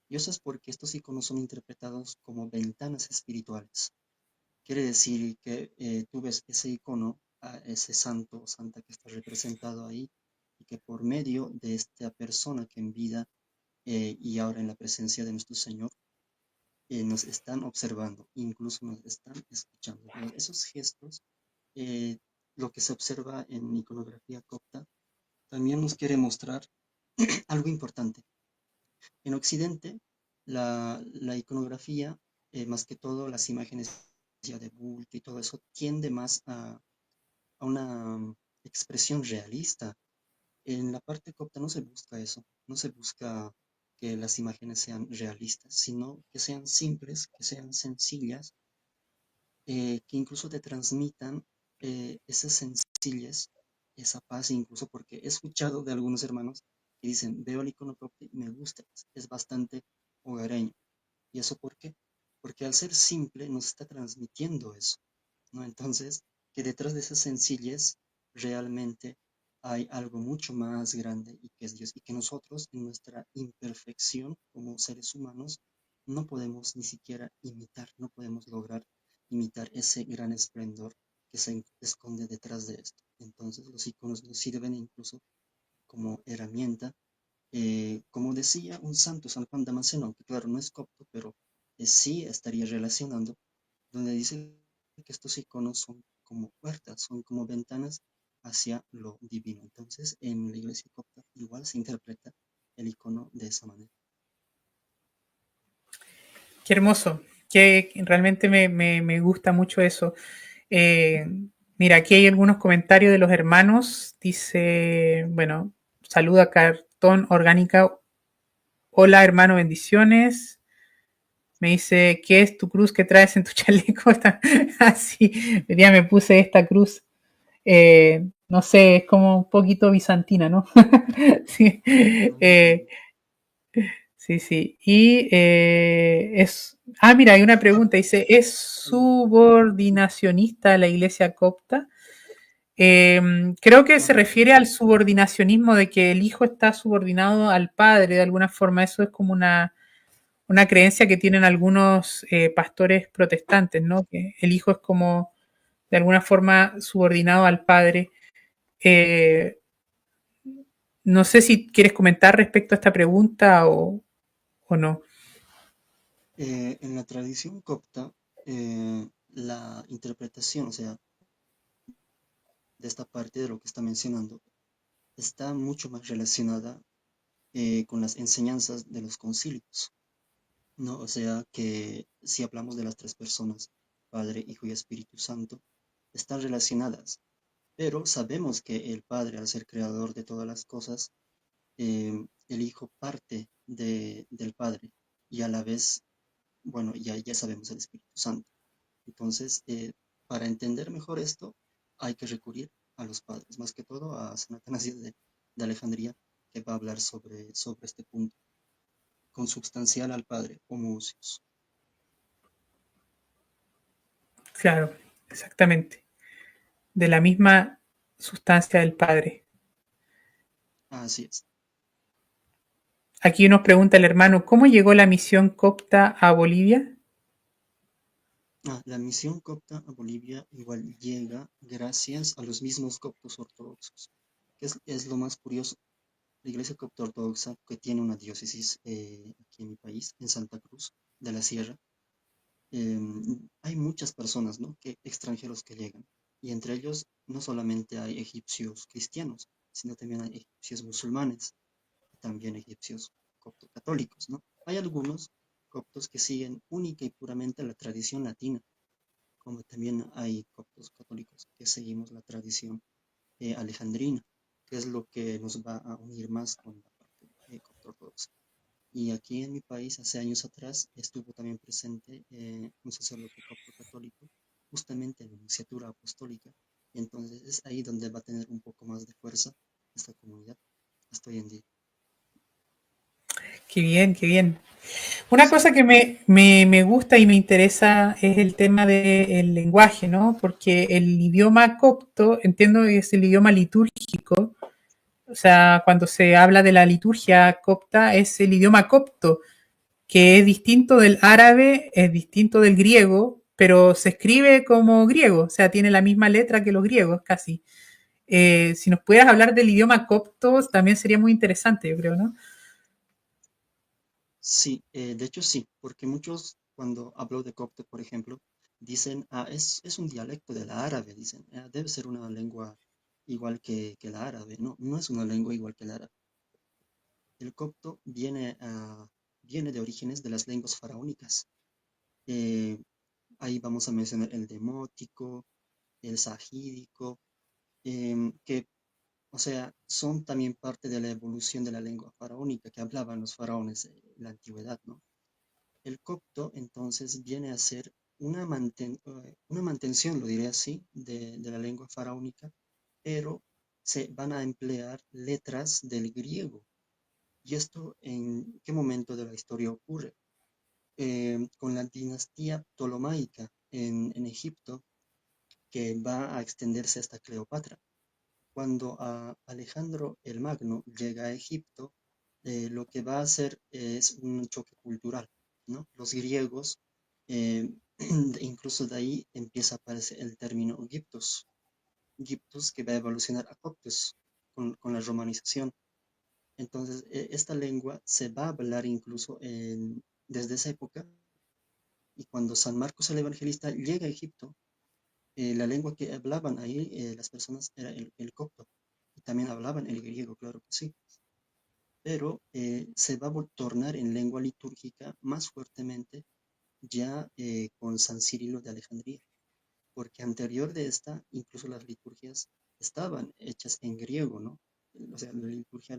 Y eso es porque estos iconos son interpretados como ventanas espirituales. Quiere decir que tú ves ese icono, a ese santo o santa que está representado ahí, y que por medio de esta persona que en vida y ahora en la presencia de nuestro Señor, nos están observando, incluso nos están escuchando. Entonces, esos gestos, eh, lo que se observa en iconografía copta, también nos quiere mostrar algo importante. En Occidente, la iconografía, más que todo las imágenes ya de bulto y todo eso, tiende más a una expresión realista. En la parte copta no se busca eso, no se busca que las imágenes sean realistas, sino que sean simples, que sean sencillas, que incluso te transmitan esa sencillez, esa paz, incluso porque he escuchado de algunos hermanos que dicen, veo el icono copta y me gusta, es bastante hogareño. ¿Y eso por qué? Porque al ser simple nos está transmitiendo eso, ¿no? Entonces, que detrás de esa sencillez realmente hay algo mucho más grande y que es Dios, y que nosotros en nuestra imperfección como seres humanos no podemos ni siquiera imitar, no podemos lograr imitar ese gran esplendor que se esconde detrás de esto. Entonces, los iconos nos sirven incluso como herramienta Como decía un santo, San Juan Damasceno, que claro, no es copto, pero sí estaría relacionando, donde dice que estos iconos son como puertas, son como ventanas hacia lo divino. Entonces, en la iglesia copta igual se interpreta el icono de esa manera. Qué hermoso, que realmente me gusta mucho eso. Eh, Mira, aquí hay algunos comentarios de los hermanos. Dice, bueno, saluda Cartón Orgánica. Hola hermano, bendiciones. Me dice, ¿qué es tu cruz que traes en tu chaleco? Así, hoy día me puse esta cruz. No sé, es como un poquito bizantina, ¿no? Sí, No entiendo. sí, sí. Y es... Ah, mira, hay una pregunta. Dice, ¿es subordinacionista la iglesia copta? Creo que se Ah, refiere al subordinacionismo de que el hijo está subordinado al padre de alguna forma. Eso es como una creencia que tienen algunos pastores protestantes, ¿no? Que el hijo es como de alguna forma subordinado al padre. Eh, no sé si quieres comentar respecto a esta pregunta o no. en la tradición copta, la interpretación, o sea, de esta parte de lo que está mencionando, está mucho más relacionada con las enseñanzas de los concilios, ¿no? O sea que si hablamos de las tres personas, Padre, Hijo y Espíritu Santo, están relacionadas, pero sabemos que el Padre, al ser creador de todas las cosas, el Hijo parte del Padre y a la vez, bueno, ya sabemos el Espíritu Santo. Entonces, para entender mejor esto, hay que recurrir a los padres, más que todo a San Atanasio de Alejandría, que va a hablar sobre este punto, consubstancial al Padre, homoousios. Claro, exactamente. De la misma sustancia del padre. Así es. Aquí nos pregunta el hermano, ¿cómo llegó la misión copta a Bolivia? La misión copta a Bolivia igual llega gracias a los mismos coptos ortodoxos, que es lo más curioso. La Iglesia Copta Ortodoxa, que tiene una diócesis aquí en mi país, en Santa Cruz de la Sierra, hay muchas personas, ¿no? Extranjeros que llegan. Y entre ellos no solamente hay egipcios cristianos, sino también hay egipcios musulmanes, y también egipcios copto-católicos, ¿no? Hay algunos coptos que siguen única y puramente la tradición latina, como también hay coptos católicos que seguimos la tradición alejandrina, que es lo que nos va a unir más con la parte copto-ortodoxa. Y aquí en mi país, hace años atrás, estuvo también presente un sacerdote copto católico, justamente en la Nunciatura Apostólica. Y entonces es ahí donde va a tener un poco más de fuerza esta comunidad hasta hoy en día. Qué bien, qué bien. Una Sí, cosa que me gusta y me interesa es el tema del lenguaje, ¿no? Porque el idioma copto, entiendo que es el idioma litúrgico, o sea, cuando se habla de la liturgia copta, es el idioma copto, que es distinto del árabe, es distinto del griego, pero se escribe como griego, o sea, tiene la misma letra que los griegos, casi. Si nos pudieras hablar del idioma copto, también sería muy interesante, yo creo, ¿no? sí, de hecho sí, porque muchos cuando hablo de copto, por ejemplo, dicen, es un dialecto del árabe, dicen, debe ser una lengua igual que el árabe. No, no es una lengua igual que el árabe. El copto viene de orígenes de las lenguas faraónicas. Eh, Ahí vamos a mencionar el demótico, el sagídico, que, o sea, son también parte de la evolución de la lengua faraónica que hablaban los faraones en la antigüedad, ¿no? El copto entonces viene a ser una mantención, lo diré así, de la lengua faraónica, pero se van a emplear letras del griego. ¿Y esto en qué momento de la historia ocurre? Con la dinastía ptolomaica en Egipto, que va a extenderse hasta Cleopatra. Cuando Alejandro el Magno llega a Egipto, lo que va a hacer es un choque cultural, ¿no? Los griegos, eh, incluso de ahí empieza a aparecer el término Giptos, que va a evolucionar a Coptos con la romanización. Entonces, esta lengua se va a hablar incluso desde esa época, y cuando San Marcos el Evangelista llega a Egipto, la lengua que hablaban ahí las personas era el copto, y también hablaban el griego, claro que sí, pero se va a tornar en lengua litúrgica más fuertemente ya con San Cirilo de Alejandría, porque anterior de esta, incluso las liturgias estaban hechas en griego, ¿no? O sea, la liturgia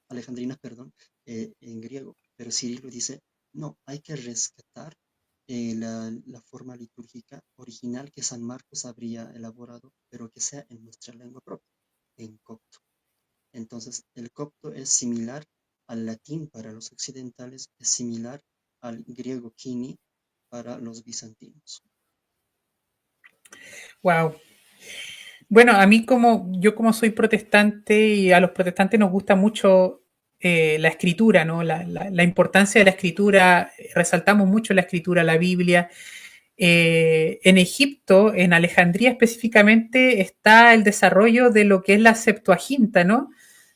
alejandrina, perdón, en griego. Pero Cirilo dice, no, hay que rescatar la forma litúrgica original que San Marcos habría elaborado, pero que sea en nuestra lengua propia, en copto. Entonces, el copto es similar al latín para los occidentales, es similar al griego kini para los bizantinos. Wow. Bueno, a mí como soy protestante y a los protestantes nos gusta mucho la escritura, ¿no? La importancia de la escritura, resaltamos mucho la escritura, la Biblia. En Egipto, en Alejandría específicamente, está el desarrollo de lo que es la Septuaginta, ¿no?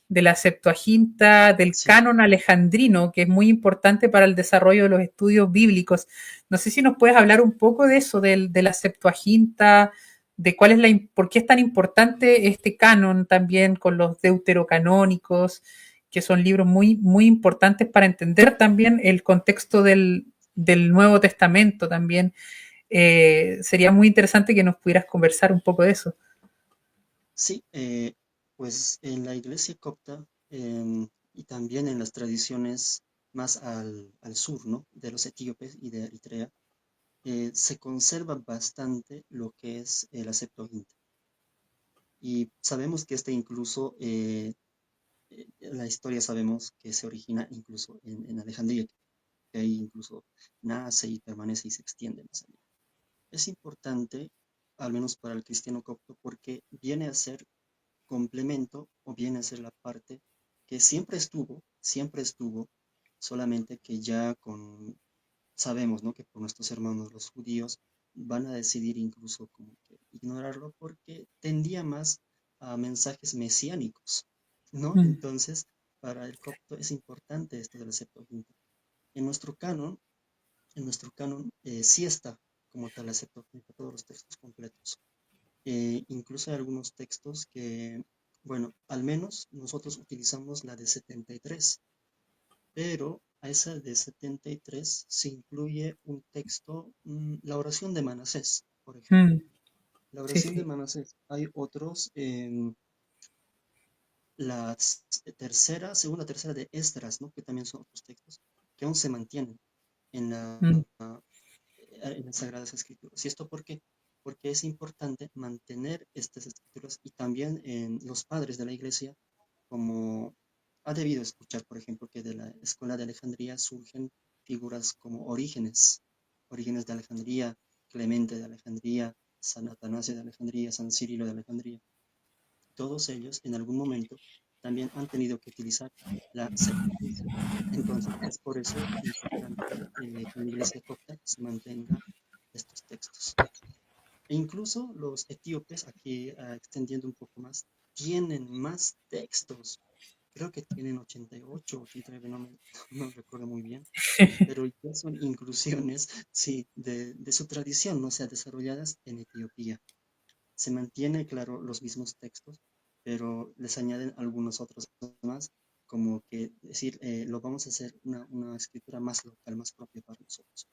De la Septuaginta, del Sí. canon alejandrino, que es muy importante para el desarrollo de los estudios bíblicos. No sé si nos puedes hablar un poco de eso, de la Septuaginta, de cuál es por qué es tan importante este canon también con los deuterocanónicos, que son libros muy, muy importantes para entender también el contexto del Nuevo Testamento también. Sería muy interesante que nos pudieras conversar un poco de eso. Sí, pues en la iglesia copta y también en las tradiciones más al sur, ¿no? De los etíopes y de Eritrea, se conserva bastante lo que es la Septuaginta. Y sabemos que este incluso, la historia sabemos que se origina incluso en Alejandría, que ahí incluso nace y permanece y se extiende más allá. Es importante, al menos para el cristiano copto, porque viene a ser complemento o viene a ser la parte que siempre estuvo, solamente que ya sabemos, ¿no? Que por nuestros hermanos los judíos van a decidir incluso como que ignorarlo porque tendía más a mensajes mesiánicos, ¿no? Mm, Entonces, para el copto es importante esto de la Septuaginta. En nuestro canon, sí está como tal la Septuaginta, todos los textos completos. Incluso hay algunos textos que, bueno, al menos nosotros utilizamos la de 73, pero a esa de 73 se incluye un texto, la oración de Manasés, por ejemplo. mm, La sí, oración de sí. Manasés, hay otros, la segunda, tercera de Esdras, ¿no? Que también son otros textos que aún se mantienen en Mm, en las Sagradas Escrituras. ¿Y esto por qué? Porque es importante mantener estas escrituras y también en los padres de la iglesia, como ha debido escuchar, por ejemplo, que de la escuela de Alejandría surgen figuras como Orígenes de Alejandría, Clemente de Alejandría, San Atanasio de Alejandría, San Cirilo de Alejandría. Todos ellos en algún momento también han tenido que utilizar la Septuaginta. Entonces, es por eso importante que en la iglesia copta se mantenga estos textos. E incluso los etíopes, aquí extendiendo un poco más, tienen más textos. Creo que tienen 88, 89, no recuerdo muy bien, pero ya son inclusiones, sí, de su tradición, no sea, desarrolladas en Etiopía. Se mantiene, claro, los mismos textos, pero les añaden algunos otros más, como que decir, lo vamos a hacer una escritura más local, más propia para nosotros.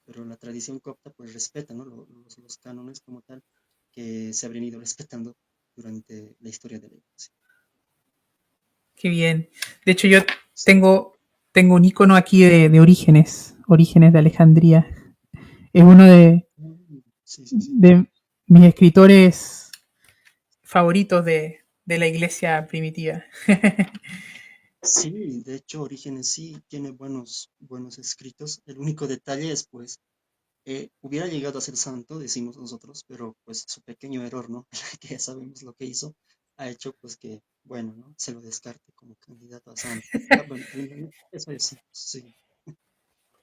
Pero la tradición copta pues respeta, ¿no? los cánones como tal que se habrían ido respetando durante la historia de la iglesia. qué bien. De hecho, yo Sí, tengo un icono aquí de Orígenes de Alejandría. Es uno sí, sí, sí. de mis escritores favoritos de la iglesia primitiva. Sí, de hecho, Orígenes sí tiene buenos escritos. El único detalle es, pues, hubiera llegado a ser santo, decimos nosotros, pero pues su pequeño error, ¿no? Que ya sabemos lo que hizo, ha hecho pues que, bueno, ¿no? Se lo descarte como candidato a santo. Ah, bueno, al menos eso decimos, sí,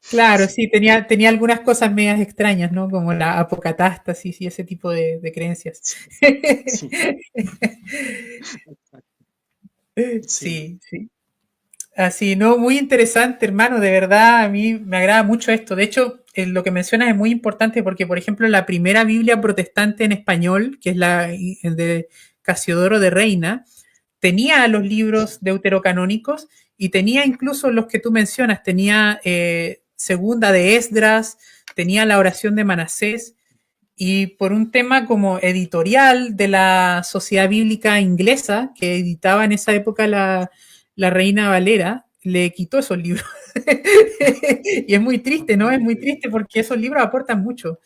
Claro, sí, sí, tenía algunas cosas medias extrañas, ¿no? Como la apocatástasis y ese tipo de creencias. sí, sí, exacto. Sí, Sí, sí. Así, no, muy interesante, hermano, de verdad, a mí me agrada mucho esto. De hecho, lo que mencionas es muy importante porque, por ejemplo, la primera Biblia protestante en español, que es el de Casiodoro de Reina, tenía los libros deuterocanónicos y tenía incluso los que tú mencionas, tenía segunda de Esdras, tenía la oración de Manasés, y por un tema como editorial de la Sociedad Bíblica Inglesa, que editaba en esa época la Reina Valera, le quitó esos libros. Y es muy triste, ¿no? Es muy triste porque esos libros aportan mucho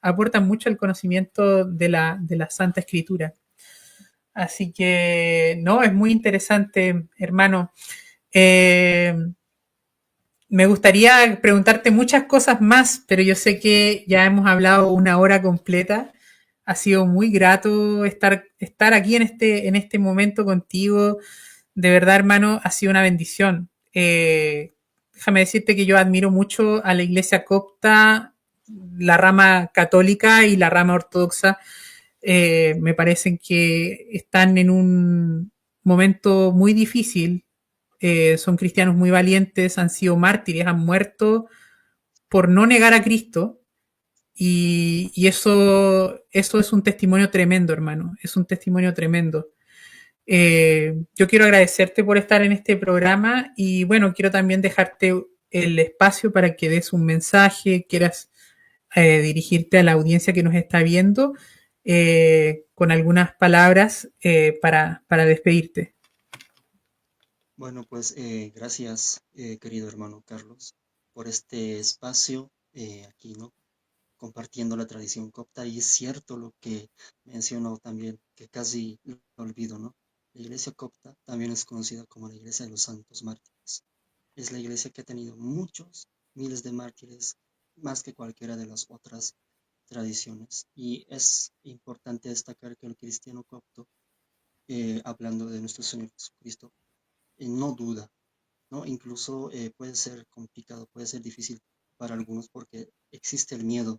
al conocimiento de la Santa Escritura. Así que, no, es muy interesante, hermano. Eh, Me gustaría preguntarte muchas cosas más, pero yo sé que ya hemos hablado una hora completa. Ha sido muy grato estar aquí en este momento contigo. De verdad, hermano, ha sido una bendición. Déjame decirte que yo admiro mucho a la iglesia copta, la rama católica y la rama ortodoxa. Me parecen que están en un momento muy difícil. Son cristianos muy valientes, han sido mártires, han muerto por no negar a Cristo. Y eso es un testimonio tremendo, hermano. Es un testimonio tremendo. Yo quiero agradecerte por estar en este programa y bueno, quiero también dejarte el espacio para que des un mensaje, quieras dirigirte a la audiencia que nos está viendo con algunas palabras para despedirte. bueno, pues gracias, querido hermano Carlos, por este espacio aquí, ¿no? Compartiendo la tradición copta. Y es cierto lo que mencionó también, que casi lo olvido, ¿no? La iglesia copta también es conocida como la iglesia de los santos mártires. Es la iglesia que ha tenido muchos miles de mártires, más que cualquiera de las otras tradiciones. Y es importante destacar que el cristiano copto, hablando de nuestro Señor Jesucristo, no duda, ¿no? Incluso puede ser complicado, puede ser difícil para algunos porque existe el miedo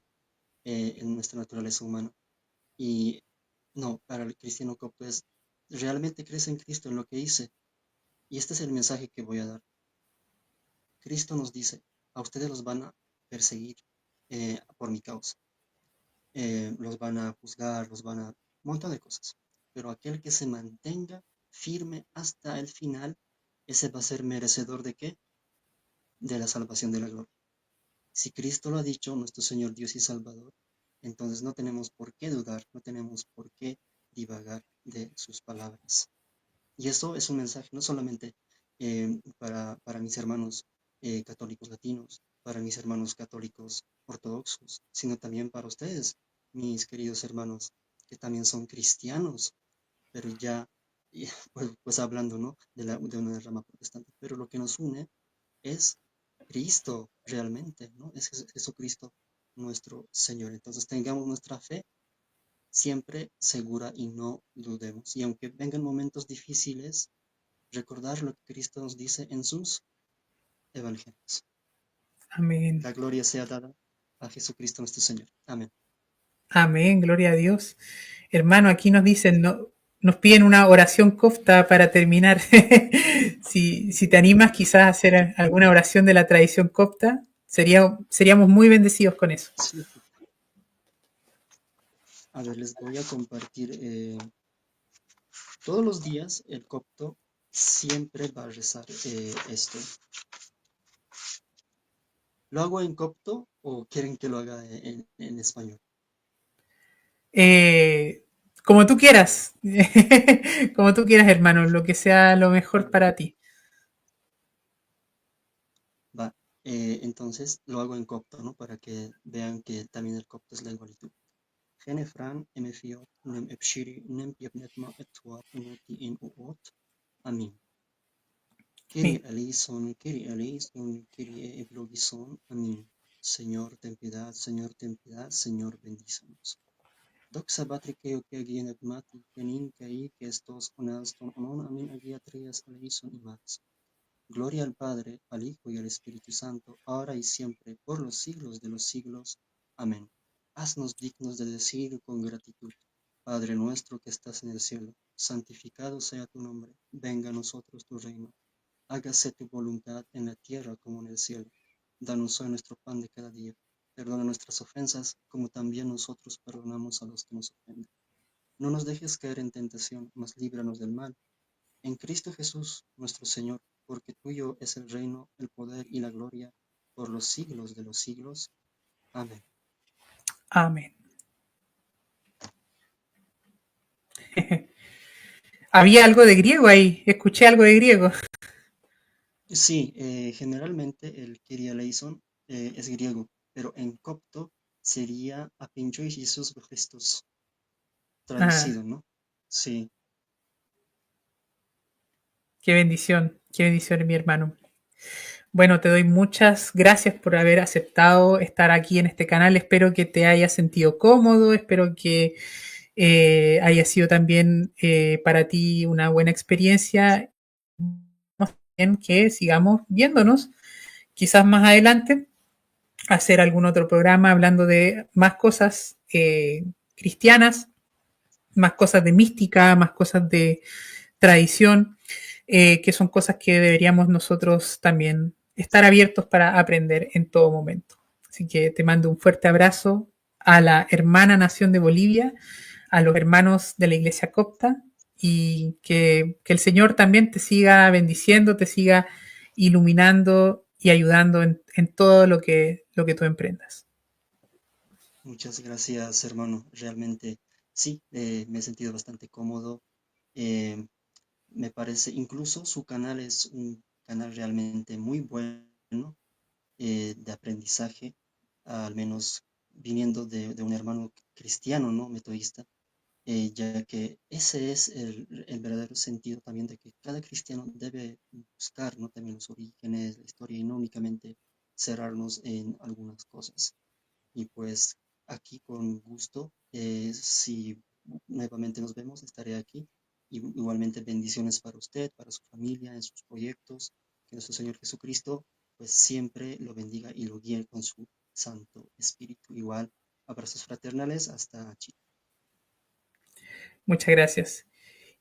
en nuestra naturaleza humana. Y no, para el cristiano copto es, realmente crees en Cristo, en lo que hice. Y este es el mensaje que voy a dar. Cristo nos dice, a ustedes los van a perseguir por mi causa. Los van a juzgar, los van a... un montón de cosas. Pero aquel que se mantenga firme hasta el final, ese va a ser merecedor de qué? De la salvación, de la gloria. Si Cristo lo ha dicho, nuestro Señor Dios y Salvador, entonces no tenemos por qué dudar, no tenemos por qué divagar de sus palabras. Y eso es un mensaje no solamente para mis hermanos católicos latinos, para mis hermanos católicos ortodoxos, sino también para ustedes, mis queridos hermanos, que también son cristianos, pero ya, pues hablando, ¿no? De una rama protestante. Pero lo que nos une es Cristo realmente, ¿no? Es Jesucristo nuestro Señor. Entonces tengamos nuestra fe siempre segura y no dudemos. Y aunque vengan momentos difíciles, recordar lo que Cristo nos dice en sus evangelios. Amén. La gloria sea dada a Jesucristo nuestro Señor. Amén. Amén, gloria a Dios. Hermano, aquí nos dicen, no, nos piden una oración cofta para terminar. Si te animas quizás a hacer alguna oración de la tradición copta, seríamos muy bendecidos con eso. Sí. A ver, les voy a compartir. Todos los días el copto siempre va a rezar esto. ¿Lo hago en copto o quieren que lo haga en español? Eh, Como tú quieras, como tú quieras, hermano, lo que sea lo mejor para ti. Va. Entonces lo hago en copto, ¿no? Para que vean que también el copto es lengua litúrgica. Genefran, emefiot, nem epshiri, nem piepnetma etuat, unoti in uot. Amén. Kyrie eleison, Kyrie eleison, Kyrie eulogison. Amén. Señor, ten piedad, Señor, ten piedad, Señor, bendícenos. Doxa patriceo que agien et mati, kenin kei que estos onaston onon, amén, agia trias eleison y más. Gloria al Padre, al Hijo y al Espíritu Santo, ahora y siempre, por los siglos de los siglos. Amén. Haznos dignos de decir con gratitud, Padre nuestro que estás en el cielo, santificado sea tu nombre, venga a nosotros tu reino. Hágase tu voluntad en la tierra como en el cielo. Danos hoy nuestro pan de cada día. Perdona nuestras ofensas, como también nosotros perdonamos a los que nos ofenden. No nos dejes caer en tentación, mas líbranos del mal. En Cristo Jesús, nuestro Señor, porque tuyo es el reino, el poder y la gloria, por los siglos de los siglos. Amén. Amén. Había algo de griego ahí, escuché algo de griego. Sí, generalmente el Kyrie eleison es griego, pero en copto sería Apinchoi Jesus Christus, traducido, ¿no? Sí, Qué bendición, mi hermano. Bueno, te doy muchas gracias por haber aceptado estar aquí en este canal. Espero que te hayas sentido cómodo, espero que haya sido también para ti una buena experiencia. Bien, que sigamos viéndonos, quizás más adelante, hacer algún otro programa hablando de más cosas cristianas, más cosas de mística, más cosas de tradición, que son cosas que deberíamos nosotros también estar abiertos para aprender en todo momento. Así que te mando un fuerte abrazo a la hermana nación de Bolivia, a los hermanos de la Iglesia Copta, y que el Señor también te siga bendiciendo, te siga iluminando y ayudando en todo lo que tú emprendas. muchas gracias, hermano. Realmente sí, me he sentido bastante cómodo. Me parece, incluso su canal es un canal realmente muy bueno de aprendizaje, al menos viniendo de un hermano cristiano, ¿no? Metodista, ya que ese es el verdadero sentido también de que cada cristiano debe buscar, ¿no? También los orígenes, la historia y no únicamente cerrarnos en algunas cosas. Y pues aquí con gusto, si nuevamente nos vemos, estaré aquí. Y igualmente bendiciones para usted, para su familia, en sus proyectos. Que nuestro Señor Jesucristo pues siempre lo bendiga y lo guíe con su Santo Espíritu. Igual, abrazos fraternales hasta Chile. Muchas gracias.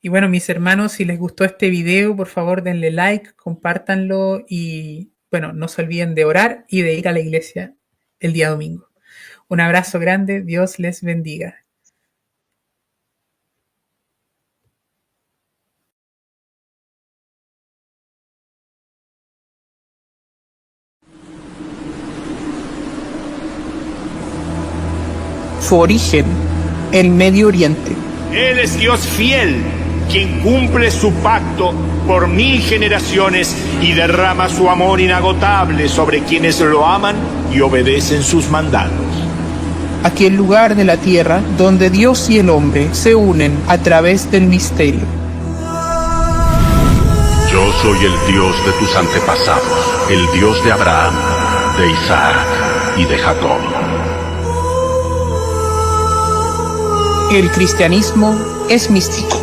Y bueno, mis hermanos, si les gustó este video, por favor denle like, compártanlo y bueno, no se olviden de orar y de ir a la iglesia el día domingo. Un abrazo grande, Dios les bendiga. Su origen, el Medio Oriente. Él es Dios fiel, quien cumple su pacto por 1000 generaciones y derrama su amor inagotable sobre quienes lo aman y obedecen sus mandatos. Aquel lugar de la tierra donde Dios y el hombre se unen a través del misterio. Yo soy el Dios de tus antepasados, el Dios de Abraham, de Isaac y de Jacob. El cristianismo es místico.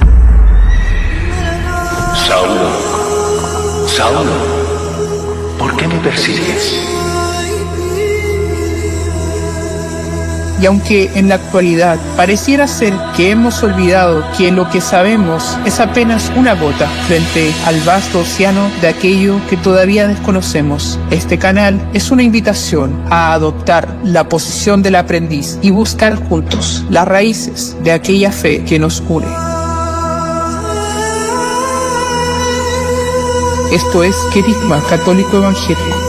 Saulo, Saulo, ¿por qué me persigues? Y aunque en la actualidad pareciera ser que hemos olvidado que lo que sabemos es apenas una gota frente al vasto océano de aquello que todavía desconocemos, este canal es una invitación a adoptar la posición del aprendiz y buscar juntos las raíces de aquella fe que nos une. Esto es Querigma Católico Evangélico.